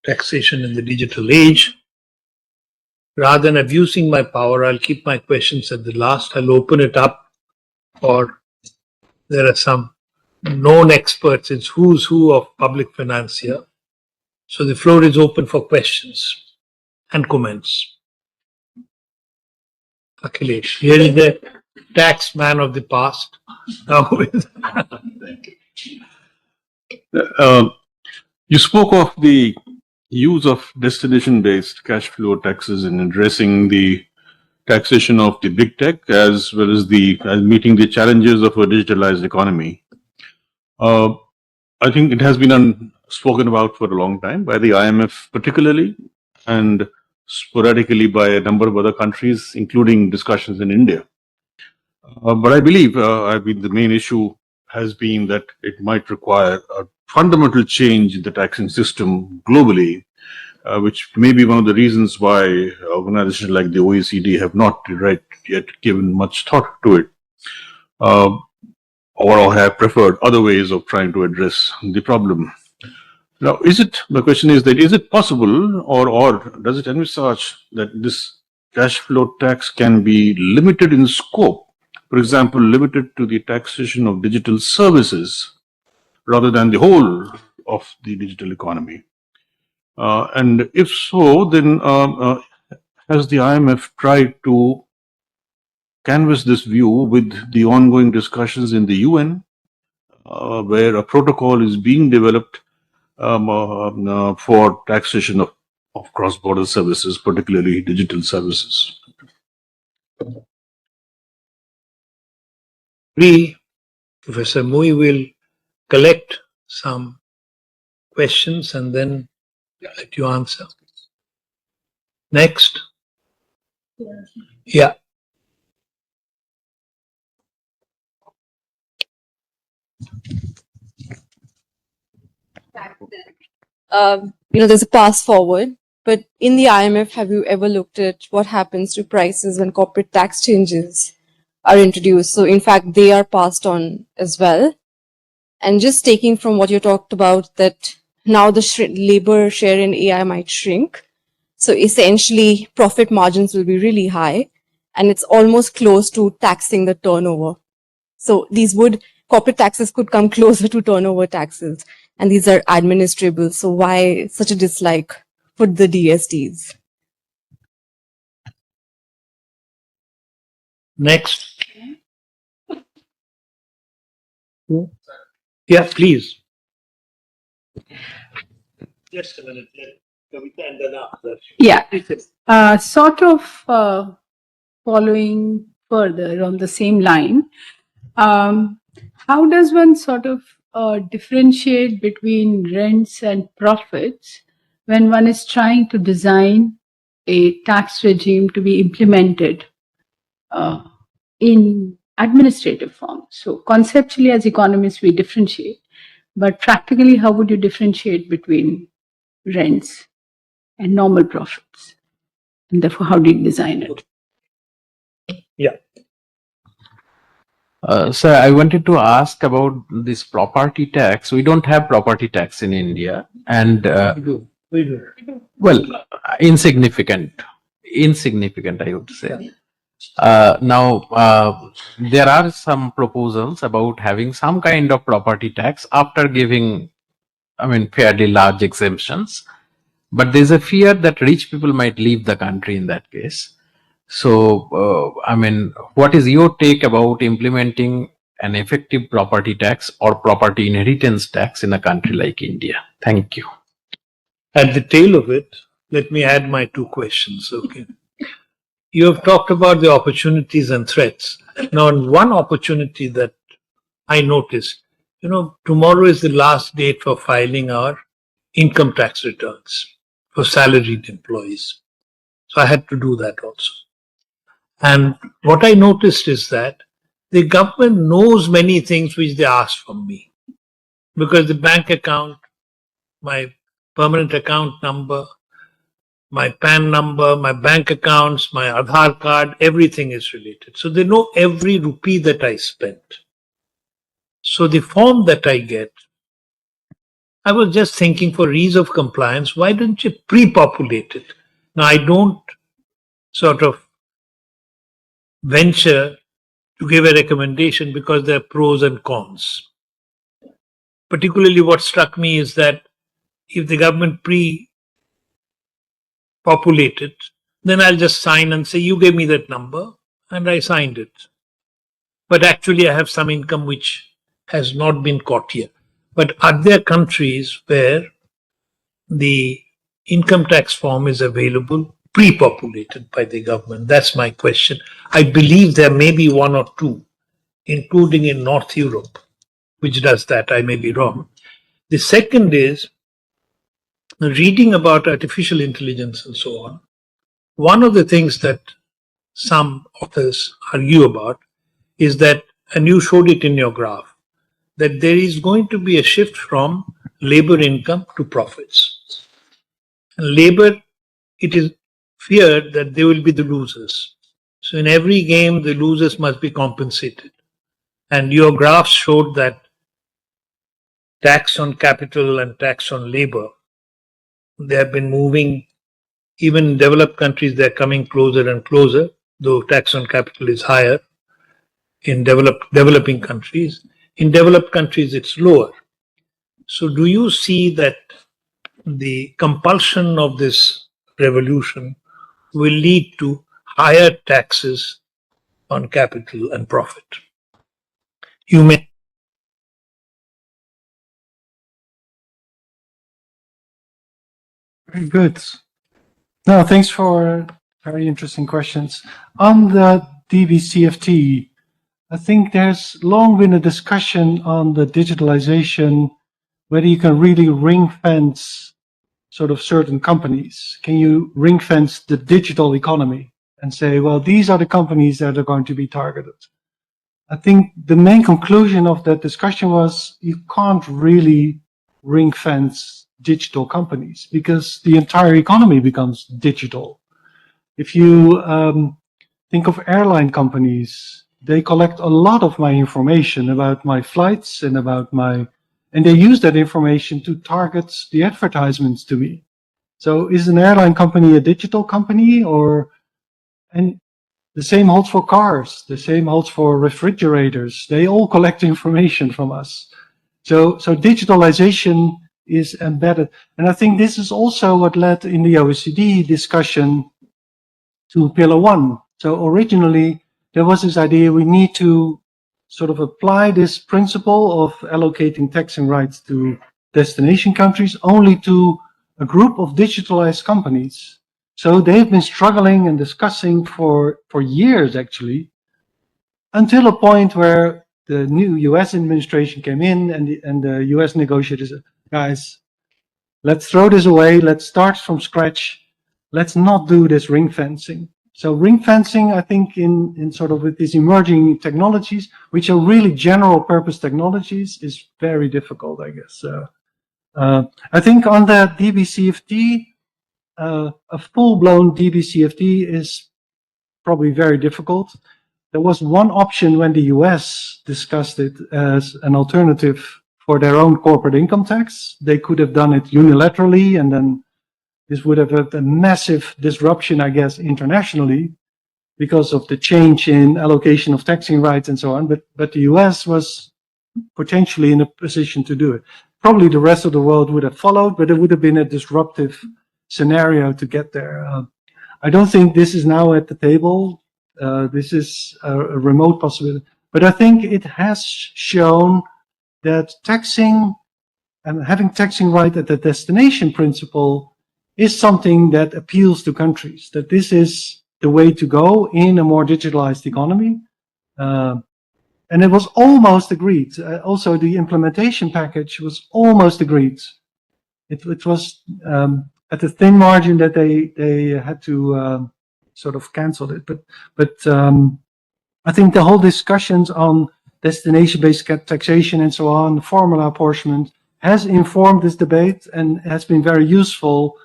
taxation in the digital age. Rather than abusing my power, I'll keep my questions at the last. I'll open it up, or there are some known experts. It's who's who of public finance here. So the floor is open for questions and comments. Akhilesh, here is the tax man of the past. You spoke of the use of destination-based cash flow taxes in addressing the taxation of the big tech as well as meeting the challenges of a digitalized economy. I think it has been spoken about for a long time by the IMF particularly, and sporadically by a number of other countries, including discussions in India. But I believe the main issue has been that it might require a fundamental change in the taxing system globally, which may be one of the reasons why organizations like the OECD have not yet given much thought to it, or have preferred other ways of trying to address the problem. Now, my question is that, is it possible or does it envisage that this cash flow tax can be limited in scope? For example, limited to the taxation of digital services rather than the whole of the digital economy. And if so, then has the IMF tried to canvass this view with the ongoing discussions in the UN, where a protocol is being developed for taxation of cross-border services, particularly digital services? Professor Mooij will collect some questions and then let you answer. Next. Yeah. There's a path forward, but in the IMF, have you ever looked at what happens to prices when corporate tax changes are introduced? So in fact, they are passed on as well. And just taking from what you talked about, that now the labor share in AI might shrink. So essentially, profit margins will be really high, and it's almost close to taxing the turnover. So corporate taxes could come closer to turnover taxes, and these are administrable. So why such a dislike for the DSTs? Next. Yeah, please. Just a minute. And then after. Yeah. Sort of following further on the same line, how does one sort of differentiate between rents and profits when one is trying to design a tax regime to be implemented in administrative form? So conceptually, as economists, we differentiate, but practically, how would you differentiate between rents and normal profits? And therefore, how do you design it? Yeah. Sir, I wanted to ask about this property tax. We don't have property tax in India, and We do. well, insignificant, I would say. Now, there are some proposals about having some kind of property tax after giving, fairly large exemptions. but there's a fear that rich people might leave the country in that case. So, I mean, what is your take about implementing an effective property tax or property inheritance tax in a country like India? Thank you. At the tail of it, let me add my two questions. Okay. You have talked about the opportunities and threats. Now, one opportunity that I noticed, tomorrow is the last date for filing our income tax returns for salaried employees. So I had to do that also. And what I noticed is that the government knows many things which they ask from me, because the bank account, my permanent account number, my PAN number, my bank accounts, my Aadhaar card, everything is related. So they know every rupee that I spent. So the form that I get, I was just thinking, for ease of compliance, why don't you pre-populate it? Now, I don't sort of venture to give a recommendation because there are pros and cons. Particularly what struck me is that if the government pre-populate it, then I'll just sign and say, you gave me that number, and I signed it. But actually I have some income which has not been caught here. But are there countries where the income tax form is available pre-populated by the government? That's my question. I believe there may be one or two, including in North Europe, which does that. I may be wrong. The second is reading about artificial intelligence and so on. One of the things that some authors argue about is that, and you showed it in your graph, that there is going to be a shift from labor income to profits. And labor, it is feared that they will be the losers. So in every game, the losers must be compensated. And your graphs showed that tax on capital and tax on labor, they have been moving. Even in developed countries, they're coming closer and closer, though tax on capital is higher in developing countries. In developed countries, it's lower. So do you see that the compulsion of this revolution will lead to higher taxes on capital and profit? You may. Very good. No, thanks for very interesting questions. On the DBCFT, I think there's long been a discussion on the digitalization, whether you can really ring fence sort of certain companies. Can you ring fence the digital economy and say, well, these are the companies that are going to be targeted? I think the main conclusion of that discussion was you can't really ring fence digital companies because the entire economy becomes digital. If you think of airline companies, they collect a lot of my information about my flights and and they use that information to target the advertisements to me. So is an airline company a digital company and the same holds for cars, the same holds for refrigerators. They all collect information from us. So digitalization is embedded. And I think this is also what led in the OECD discussion to Pillar 1. So originally there was this idea we need to sort of apply this principle of allocating taxing rights to destination countries only to a group of digitalized companies. So they've been struggling and discussing for years, actually, until a point where the new US administration came in and the US negotiators said, guys, let's throw this away. Let's start from scratch. Let's not do this ring fencing. So ring fencing, I think in sort of with these emerging technologies, which are really general purpose technologies, is very difficult, I guess. I think on the DBCFT, a full-blown DBCFT is probably very difficult. There was one option when the US discussed it as an alternative for their own corporate income tax. They could have done it unilaterally, and then this would have had a massive disruption, I guess, internationally because of the change in allocation of taxing rights and so on. But the US was potentially in a position to do it. Probably the rest of the world would have followed, but it would have been a disruptive scenario to get there. I don't think this is now at the table. This is a remote possibility. But I think it has shown that taxing and having taxing right at the destination principle is something that appeals to countries, that this is the way to go in a more digitalized economy. And it was almost agreed. Also, the implementation package was almost agreed. It was at a thin margin that they had to sort of cancel it. But I think the whole discussions on destination-based taxation and so on, formula apportionment, has informed this debate and has been very useful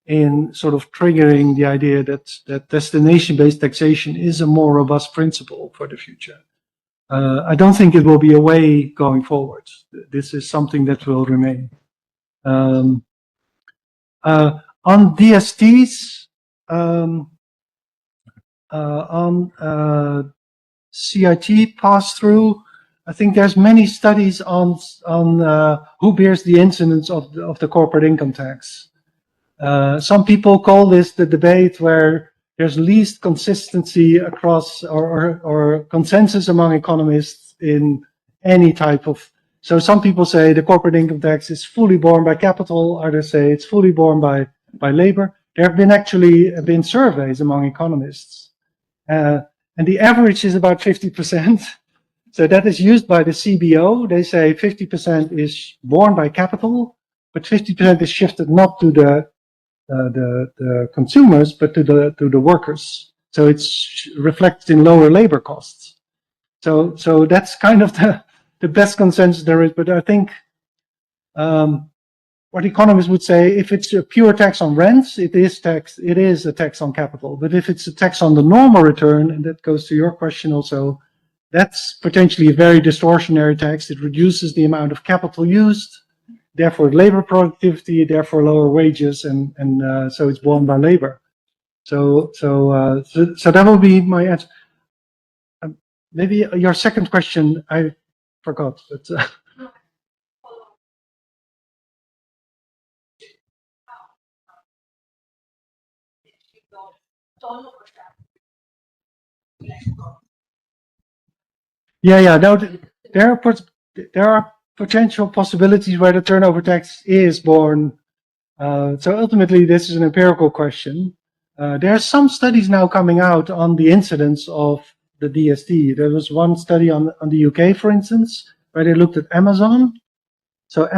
in sort of triggering the idea that destination-based taxation is a more robust principle for the future. I don't think it will be a way going forward. This is something that will remain. On DSTs, on CIT pass-through, I think there's many studies on who bears the incidence of the corporate income tax. Some people call this the debate where there's least consistency across or consensus among economists in any type of. So some people say the corporate income tax is fully borne by capital, others say it's fully borne by labor. There have been surveys among economists, and the average is about 50%. So that is used by the CBO. They say 50% is borne by capital, but 50% is shifted not to the consumers, but to the workers. So it's reflected in lower labor costs. So that's kind of the best consensus there is. But I think what economists would say, if it's a pure tax on rents, it is a tax on capital. But if it's a tax on the normal return, and that goes to your question also, that's potentially a very distortionary tax. It reduces the amount of capital used, therefore labor productivity, therefore lower wages, and so it's borne by labor. So that will be my answer. Maybe your second question I forgot, but. Yeah. No, there are potential possibilities where the turnover tax is borne. So ultimately, this is an empirical question. There are some studies now coming out on the incidence of the DST. There was one study on the UK, for instance, where they looked at Amazon. So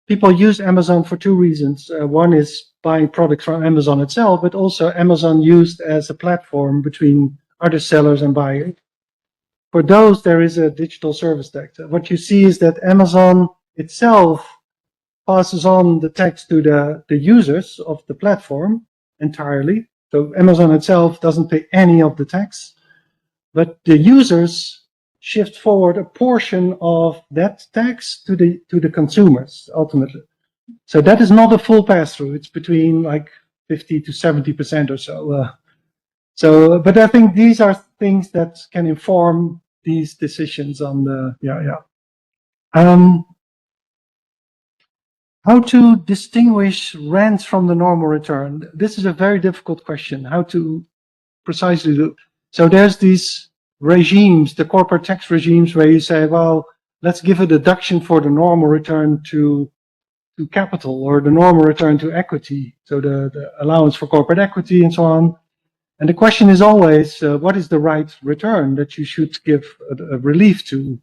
people use Amazon for two reasons. One is buying products from Amazon itself, but also Amazon used as a platform between other sellers and buyers. For those, there is a digital service tax. What you see is that Amazon itself passes on the tax to the users of the platform entirely. So Amazon itself doesn't pay any of the tax, but the users shift forward a portion of that tax to the consumers ultimately. So that is not a full pass-through. It's between like 50 to 70% or so. But I think these are things that can inform these decisions on the how to distinguish rents from the normal return. This is a very difficult question. How to precisely do. So there's these regimes, the corporate tax regimes, where you say, well, let's give a deduction for the normal return to capital or the normal return to equity. So the allowance for corporate equity and so on. And the question is always, what is the right return that you should give a relief to?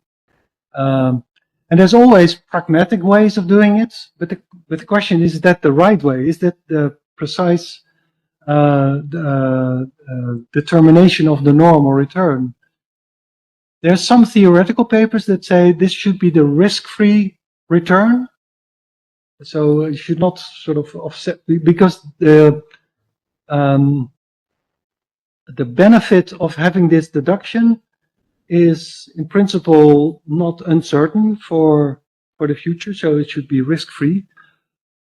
And there's always pragmatic ways of doing it, but the question is that the right way? Is that the precise determination of the normal return? There's some theoretical papers that say this should be the risk-free return. So it should not sort of offset, because the benefit of having this deduction is in principle not uncertain for the future, so it should be risk-free.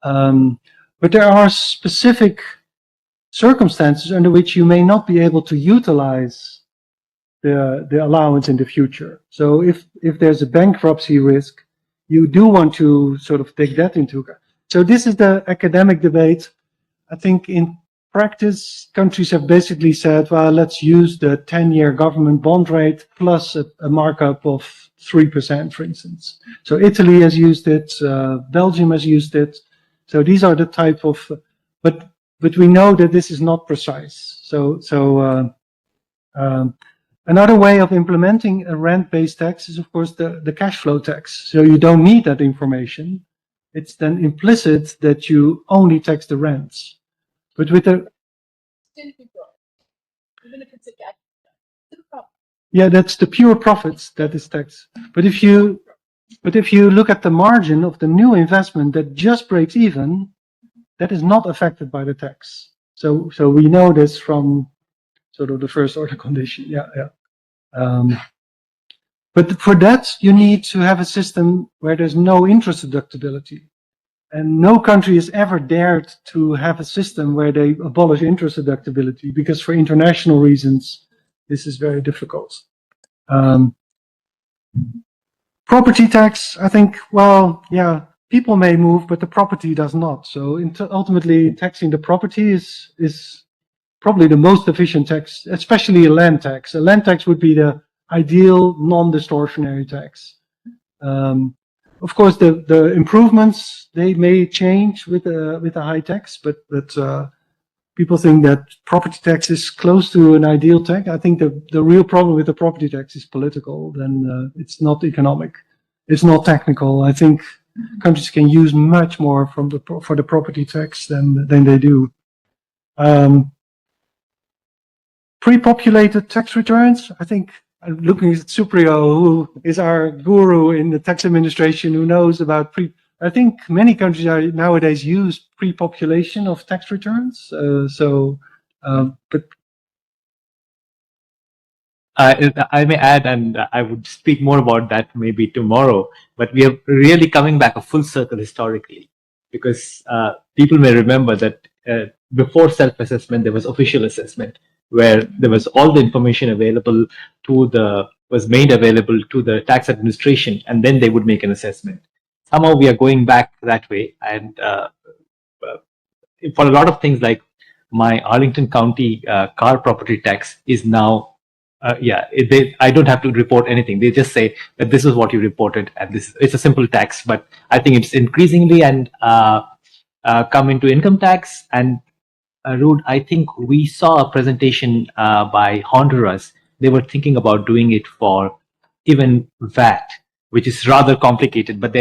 But there are specific circumstances under which you may not be able to utilize the allowance in the future. So if there's a bankruptcy risk, you do want to sort of take that into account. So this is the academic debate. I think in practice, countries have basically said, well, let's use the 10-year government bond rate plus a markup of 3%, for instance. So Italy has used it, Belgium has used it. So these are the type of, but we know that this is not precise. Another way of implementing a rent-based tax is, of course, the cash flow tax. So you don't need that information. It's then implicit that you only tax the rents. But with the yeah, that's the pure profits that is taxed. But if you look at the margin of the new investment that just breaks even, that is not affected by the tax. So we know this from sort of the first order condition. But for that, you need to have a system where there's no interest deductibility. And no country has ever dared to have a system where they abolish interest deductibility, because for international reasons, this is very difficult. Property tax, I think, well, yeah, people may move, but the property does not. So ultimately, taxing the property is probably the most efficient tax, especially a land tax. A land tax would be the ideal non-distortionary tax. Of course, the improvements, they may change with a high tax, but people think that property tax is close to an ideal tax. I think the real problem with the property tax is political, then it's not economic. It's not technical. I think countries can use much more for the property tax than they do. Pre-populated tax returns, I think, I'm looking at Supriyo, who is our guru in the tax administration, who knows about I think many countries are nowadays use pre-population of tax returns. But I may add, and I would speak more about that maybe tomorrow, but we are really coming back a full circle historically, because people may remember that before self-assessment, there was official assessment, where there was all the information available was made available to the tax administration, and then they would make an assessment. Somehow we are going back that way, and for a lot of things like my Arlington County car property tax is now, I don't have to report anything. They just say that this is what you reported, and it's a simple tax. But I think it's increasingly and come into income tax. And Ruud, I think we saw a presentation by Honduras. They were thinking about doing it for even VAT, which is rather complicated. But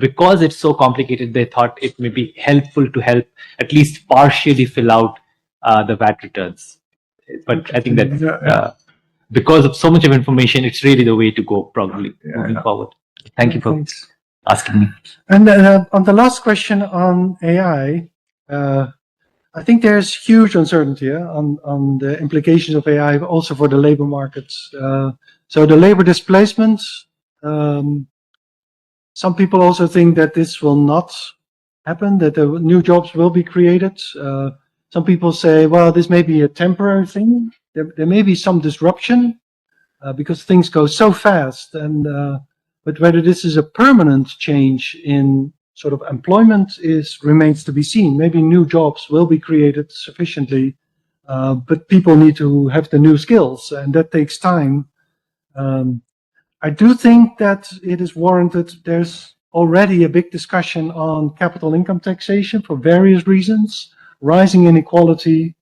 because it's so complicated, they thought it may be helpful to help at least partially fill out the VAT returns. But I think that because of so much of information, it's really the way to go, probably moving forward. Thank you for asking me. And on the last question on AI, I think there's huge uncertainty on the implications of AI also for the labor markets. So the labor displacement, some people also think that this will not happen, that the new jobs will be created. Some people say, well, this may be a temporary thing. There may be some disruption because things go so fast, but whether this is a permanent change in sort of employment remains to be seen. Maybe new jobs will be created sufficiently, but people need to have the new skills, and that takes time. I do think that it is warranted. There's already a big discussion on capital income taxation for various reasons: rising inequality,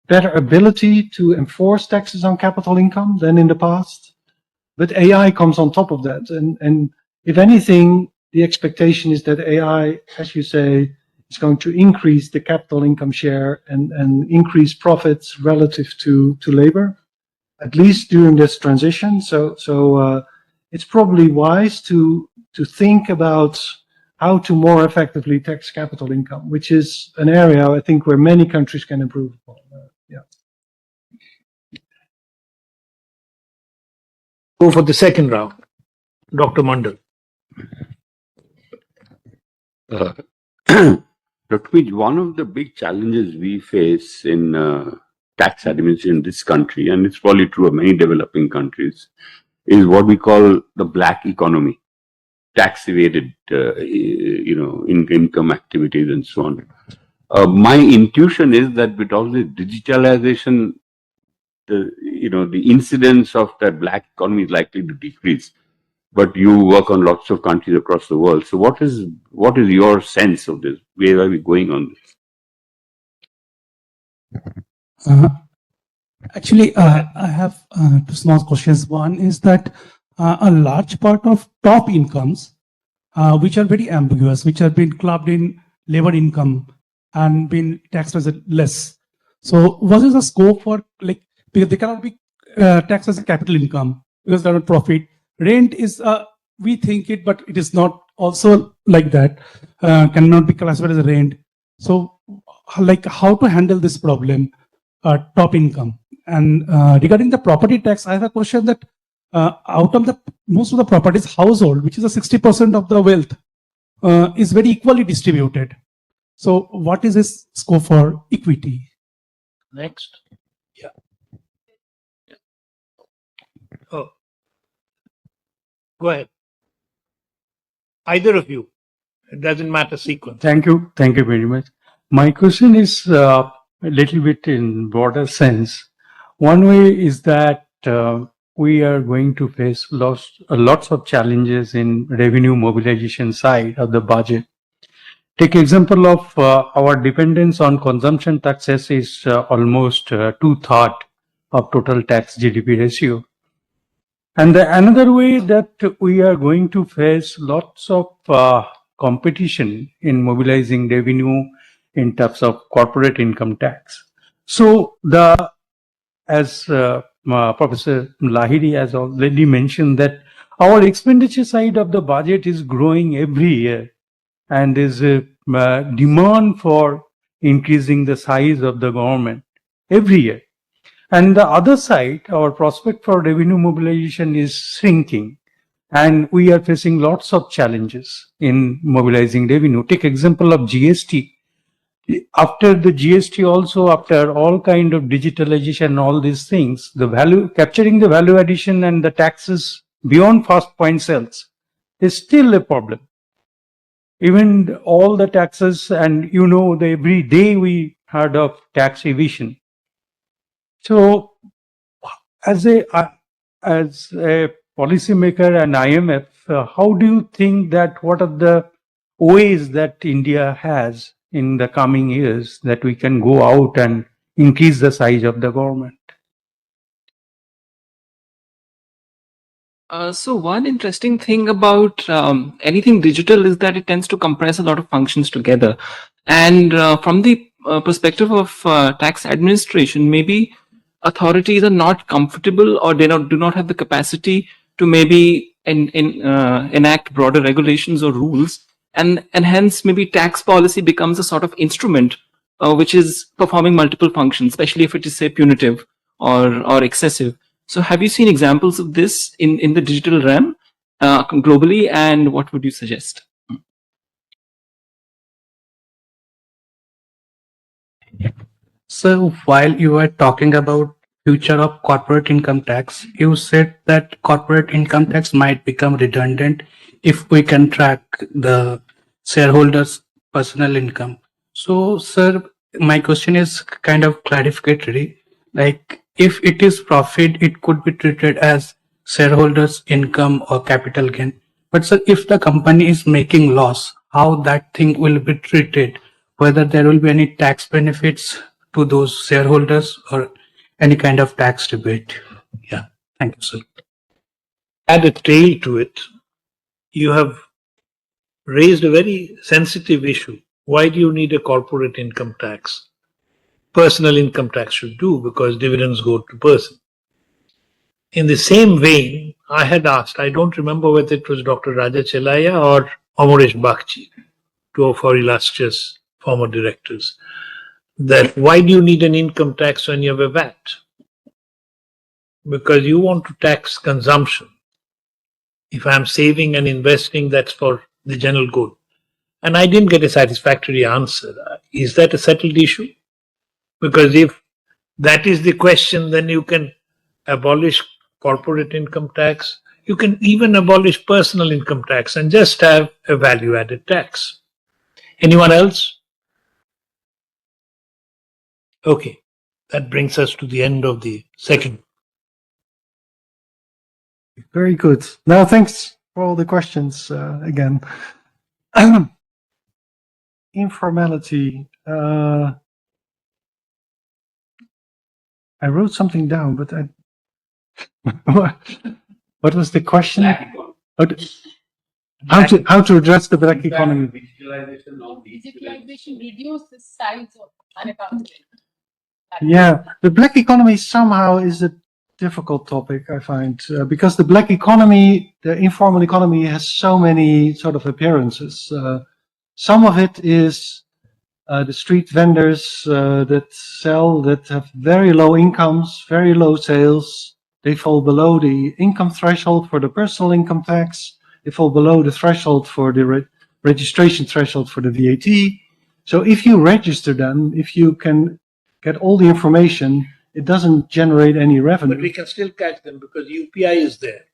better ability to enforce taxes on capital income than in the past. But AI comes on top of that, and if anything, the expectation is that AI, as you say, is going to increase the capital income share and increase profits relative to labor, at least during this transition. So it's probably wise to think about how to more effectively tax capital income, which is an area I think where many countries can improve upon. Go for the second round. Dr. Mandal. Dr. Mooij, one of the big challenges we face in tax administration in this country, and it's probably true of many developing countries, is what we call the black economy, tax evaded, income activities and so on. My intuition is that with all the digitalization, the incidence of the black economy is likely to decrease. But you work on lots of countries across the world. So what is your sense of this? Where are we going on this? Actually, I have two small questions. One is that a large part of top incomes, which are very ambiguous, which have been clubbed in labor income and been taxed as less. So, what is the scope for because they cannot be taxed as a capital income because they're not profit. Rent is we think it, but it is not also like that. Cannot be classified as a rent. So, how to handle this problem? Top income. And regarding the property tax, I have a question that out of the most of the properties household, which is a 60% of the wealth, is very equally distributed. So what is this scope for equity? Next. Yeah. Oh. Go ahead. Either of you. It doesn't matter sequence. Thank you. Thank you very much. My question is a little bit in broader sense. One way is that we are going to face lots of challenges in revenue mobilization side of the budget. Take example of our dependence on consumption taxes is almost 2/3 of total tax GDP ratio. And another way that we are going to face lots of competition in mobilizing revenue in terms of corporate income tax. So as Professor Lahiri has already mentioned that our expenditure side of the budget is growing every year, and there's a demand for increasing the size of the government every year. And the other side, our prospect for revenue mobilization is shrinking, and we are facing lots of challenges in mobilizing revenue. Take example of GST. After the GST also, after all kind of digitalization, all these things, capturing the value addition and the taxes beyond first point sales is still a problem. Even all the taxes, and every day we heard of tax evasion. So as a policymaker and IMF, how do you think that what are the ways that India has in the coming years that we can go out and increase the size of the government? So one interesting thing about anything digital is that it tends to compress a lot of functions together. And from the perspective of tax administration, maybe authorities are not comfortable or they do not have the capacity to maybe enact broader regulations or rules. And hence maybe tax policy becomes a sort of instrument which is performing multiple functions, especially if it is, say, punitive or excessive. So have you seen examples of this in the digital realm globally, and what would you suggest? So while you were talking about future of corporate income tax, you said that corporate income tax might become redundant if we can track the shareholders' personal income. So, sir, my question is kind of clarificatory. Like, if it is profit, it could be treated as shareholders' income or capital gain. But sir, if the company is making loss, how that thing will be treated? Whether there will be any tax benefits to those shareholders or any kind of tax rebate. Yeah, thank you, sir. Add a tail to it. You have raised a very sensitive issue. Why do you need a corporate income tax? Personal income tax should do, because dividends go to person. In the same vein, I had asked, I don't remember whether it was Dr. Raja Chelliah or Amoresh Bakchi, two of our illustrious former directors, that why do you need an income tax when you have a VAT? Because you want to tax consumption. If I'm saving and investing, that's for the general good. And I didn't get a satisfactory answer. Is that a settled issue? Because if that is the question, then you can abolish corporate income tax. You can even abolish personal income tax and just have a value-added tax. Anyone else? Okay, that brings us to the end of the second. Very good. Now, thanks for all the questions again. Informality. I wrote something down, but I. What was the question? How to address the black economy? Digitalization reduce the size of unaccounted. Yeah, the black economy somehow is a difficult topic, I find, because the black economy, the informal economy, has so many sort of appearances. Some of it is the street vendors that have very low incomes, very low sales. They fall below the income threshold for the personal income tax. They fall below the threshold for the registration threshold for the VAT. So if you register them, if you can get all the information, it doesn't generate any revenue. But we can still catch them because UPI is there.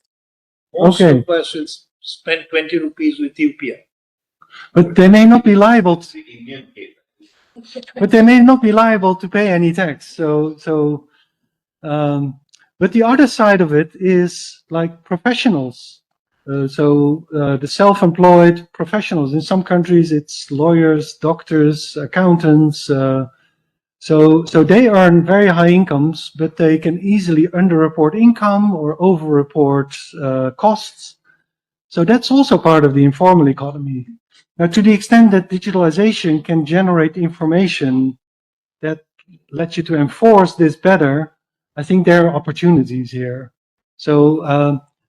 Most Okay. of us will spend 20 rupees with UPI. But they may not be liable to, but they may not be liable to pay any tax. But the other side of it is like professionals. The self-employed professionals. In some countries, it's lawyers, doctors, accountants. So they earn very high incomes, but they can easily underreport income or overreport costs. So that's also part of the informal economy. Now, to the extent that digitalization can generate information that lets you to enforce this better, I think there are opportunities here. So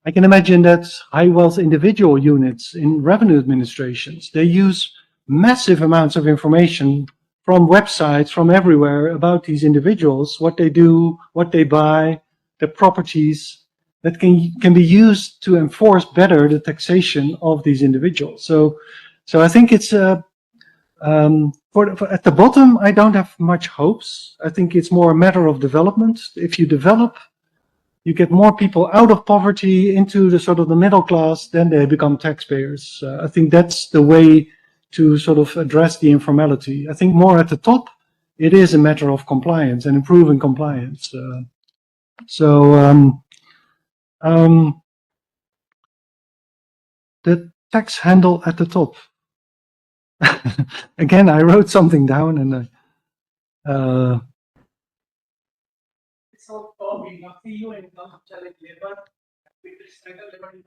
I can imagine that high wealth individual units in revenue administrations, they use massive amounts of information from websites from everywhere about these individuals, what they do, what they buy, the properties that can be used to enforce better the taxation of these individuals. So I think it's at the bottom, I don't have much hopes. I think it's more a matter of development. If you develop, you get more people out of poverty into the sort of the middle class, then they become taxpayers. I think that's the way to sort of address the informality. I think more at the top, it is a matter of compliance and improving compliance. The tax handle at the top. Again, I wrote something down and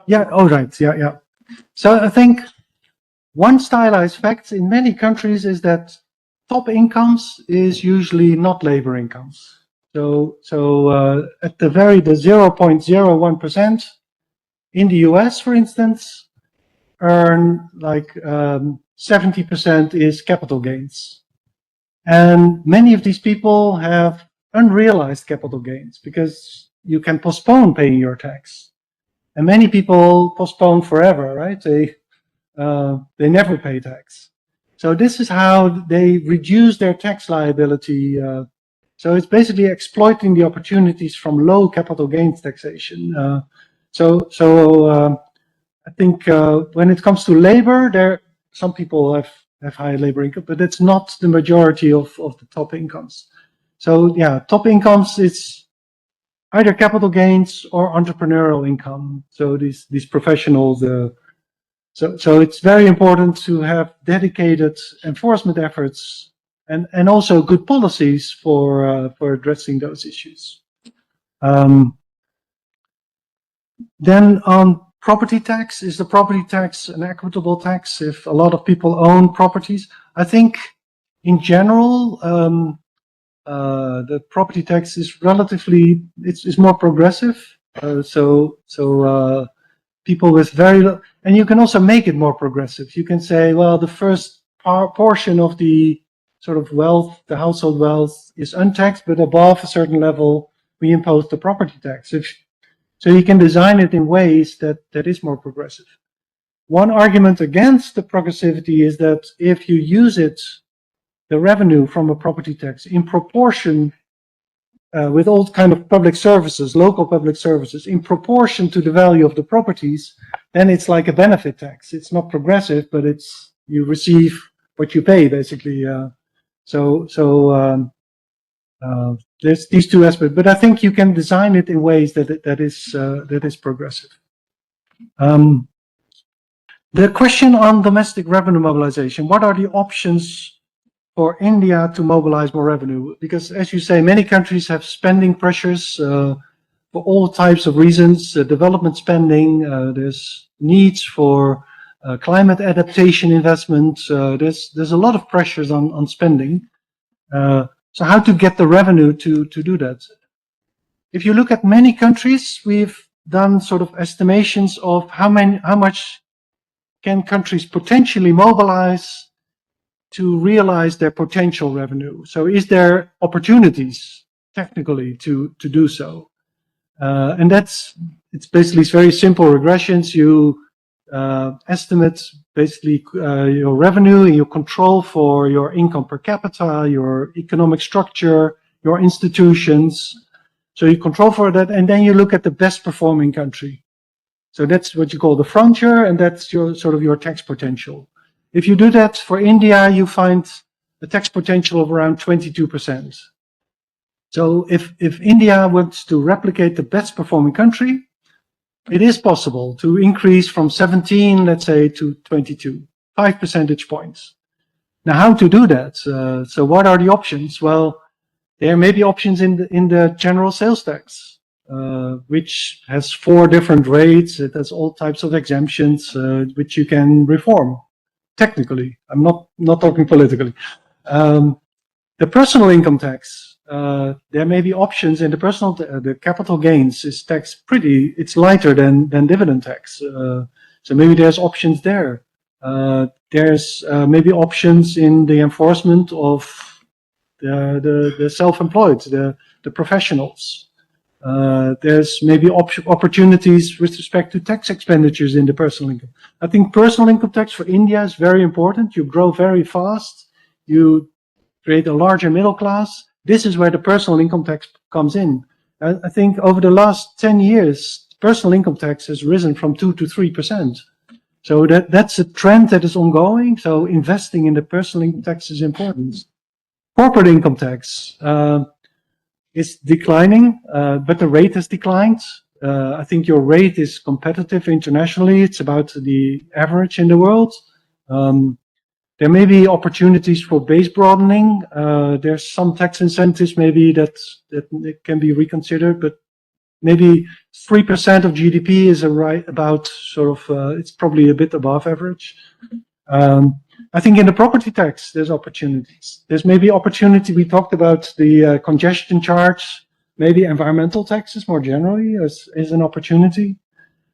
yeah, all right, yeah. So I think one stylized fact in many countries is that top incomes is usually not labor incomes. So at the 0.01% in the US, for instance, earn like 70% is capital gains. And many of these people have unrealized capital gains because you can postpone paying your tax. And many people postpone forever, right? They never pay tax. So this is how they reduce their tax liability. So it's basically exploiting the opportunities from low capital gains taxation. I think when it comes to labor, some people have high labor income, but it's not the majority of the top incomes. So yeah, top incomes, it's either capital gains or entrepreneurial income. So these professionals, so it's very important to have dedicated enforcement efforts and also good policies for addressing those issues. Then on property tax, is the property tax an equitable tax if a lot of people own properties? I think in general, the property tax is relatively, it's more progressive. People with very low, and you can also make it more progressive. You can say, well, the first portion of the sort of wealth, the household wealth is untaxed, but above a certain level, we impose the property tax. So you can design it in ways that is more progressive. One argument against the progressivity is that if you use it, the revenue from a property tax in proportion with all kind of public services, local public services, in proportion to the value of the properties, then it's like a benefit tax. It's not progressive, but you receive what you pay, basically. There's these two aspects, but I think you can design it in ways that is progressive. The question on domestic revenue mobilization, what are the options for India to mobilize more revenue? Because as you say, many countries have spending pressures for all types of reasons, development spending, there's needs for climate adaptation investment, there's a lot of pressures on spending. So how to get the revenue to do that? If you look at many countries, we've done sort of estimations of how much can countries potentially mobilize to realize their potential revenue. So is there opportunities technically to do so? And it's basically very simple regressions. You estimate basically your revenue, your control for your income per capita, your economic structure, your institutions. So you control for that, and then you look at the best performing country. So that's what you call the frontier, and that's your sort of your tax potential. If you do that for India, you find a tax potential of around 22%. So if India wants to replicate the best performing country, it is possible to increase from 17, let's say, to 22, 5 percentage points. Now, how to do that? So what are the options? Well, there may be options in the general sales tax, which has 4 different rates. It has all types of exemptions, which you can reform technically. I'm not talking politically. The personal income tax, there may be options in the capital gains is taxed it's lighter than dividend tax. So maybe there's options there. There's maybe options in the enforcement of the self-employed, the professionals. There's maybe opportunities with respect to tax expenditures in the personal income. I think personal income tax for India is very important. You grow very fast. You create a larger middle class. This is where the personal income tax comes in. I think over the last 10 years, personal income tax has risen from 2 to 3%. So that's a trend that is ongoing. So investing in the personal income tax is important. Corporate income tax is declining, but the rate has declined. I think your rate is competitive internationally. It's about the average in the world. There may be opportunities for base broadening. There's some tax incentives maybe that can be reconsidered, but maybe 3% of GDP is about sort of, it's probably a bit above average. I think in the property tax, there's opportunities. There's maybe opportunity, we talked about the congestion charge, maybe environmental taxes more generally is an opportunity.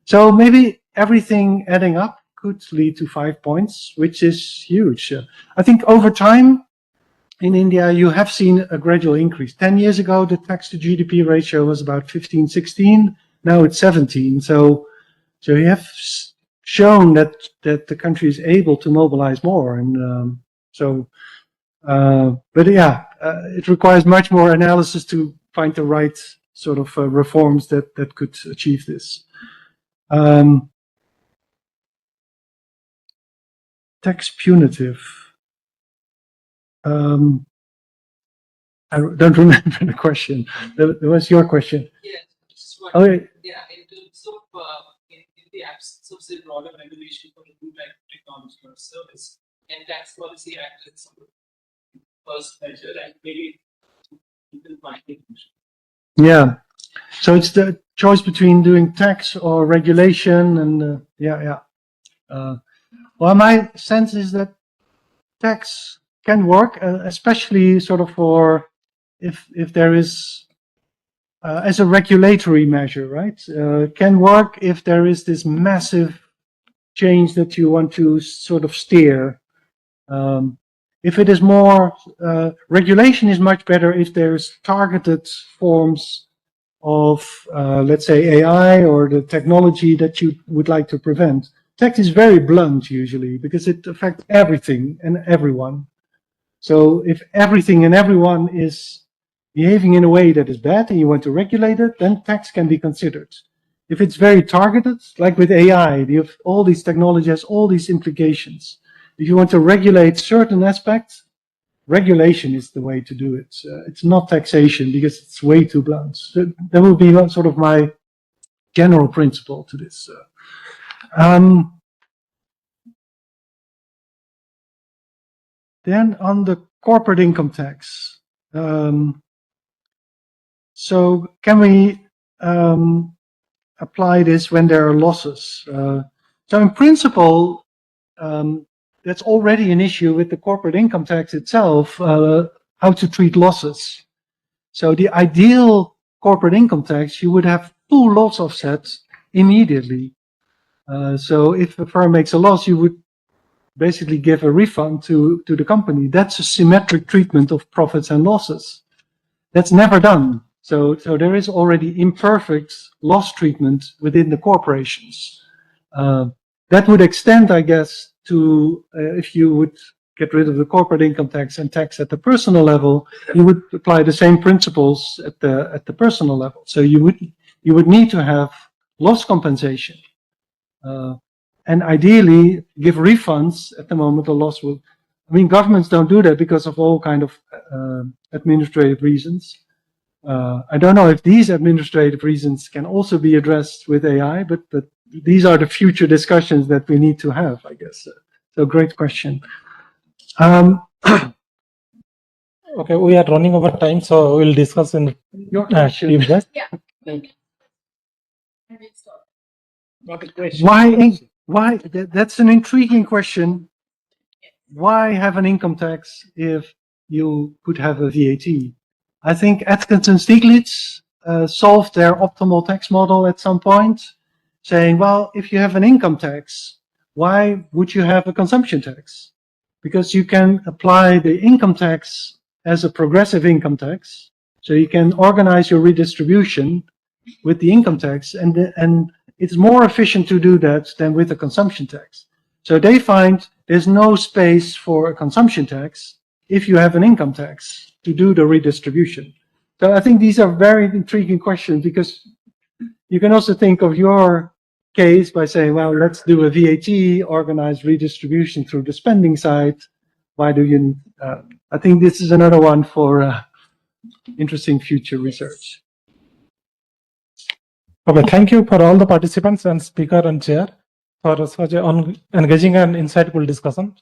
So maybe everything adding up could lead to 5 points, which is huge. I think over time in India, you have seen a gradual increase. 10 years ago, the tax to GDP ratio was about 15, 16. Now it's 17. So you have shown that the country is able to mobilize more. And but yeah, it requires much more analysis to find the right sort of reforms that could achieve this. Tax punitive. I don't remember the question. That was your question. Yes. Oh, yeah. Yeah, in terms of in the absence of say broader regulation for a new type of technology or service, and tax policy act as some first measure, and maybe people might take. Yeah. So it's the choice between doing tax or regulation, and well, my sense is that tax can work, especially sort of for if there is as a regulatory measure, right? Can work if there is this massive change that you want to sort of steer. If it is more, regulation is much better if there's targeted forms of, let's say, AI or the technology that you would like to prevent. Tax is very blunt usually because it affects everything and everyone. So if everything and everyone is behaving in a way that is bad and you want to regulate it, then tax can be considered. If it's very targeted, like with AI, all these technologies has all these implications. If you want to regulate certain aspects, regulation is the way to do it. It's not taxation because it's way too blunt. So that would be sort of my general principle to this. Then on the corporate income tax, so can we apply this when there are losses? So in principle, that's already an issue with the corporate income tax itself, how to treat losses. So the ideal corporate income tax, you would have full loss offsets immediately. So if a firm makes a loss, you would basically give a refund to the company. That's a symmetric treatment of profits and losses. That's never done. So there is already imperfect loss treatment within the corporations. That would extend, I guess, to if you would get rid of the corporate income tax and tax at the personal level, you would apply the same principles at the personal level. So you would need to have loss compensation, and ideally give refunds at the moment the loss will. I mean, governments don't do that because of all kind of administrative reasons. I don't know if these administrative reasons can also be addressed with AI, but these are the future discussions that we need to have, I guess. So great question. Okay, we are running over time, so we'll discuss in Your question. Yeah. Not a question. Why? That's an intriguing question. Why have an income tax if you could have a VAT? I think Atkins and Stiglitz solved their optimal tax model at some point, saying, well, if you have an income tax, why would you have a consumption tax? Because you can apply the income tax as a progressive income tax, so you can organize your redistribution with the income tax, and it's more efficient to do that than with a consumption tax. So they find there's no space for a consumption tax if you have an income tax to do the redistribution. So I think these are very intriguing questions, because you can also think of your case by saying, well, let's do a VAT, organized redistribution through the spending side. Why do you, I think this is another one for interesting future research. Okay, thank you for all the participants and speaker and chair for such an engaging and insightful discussion.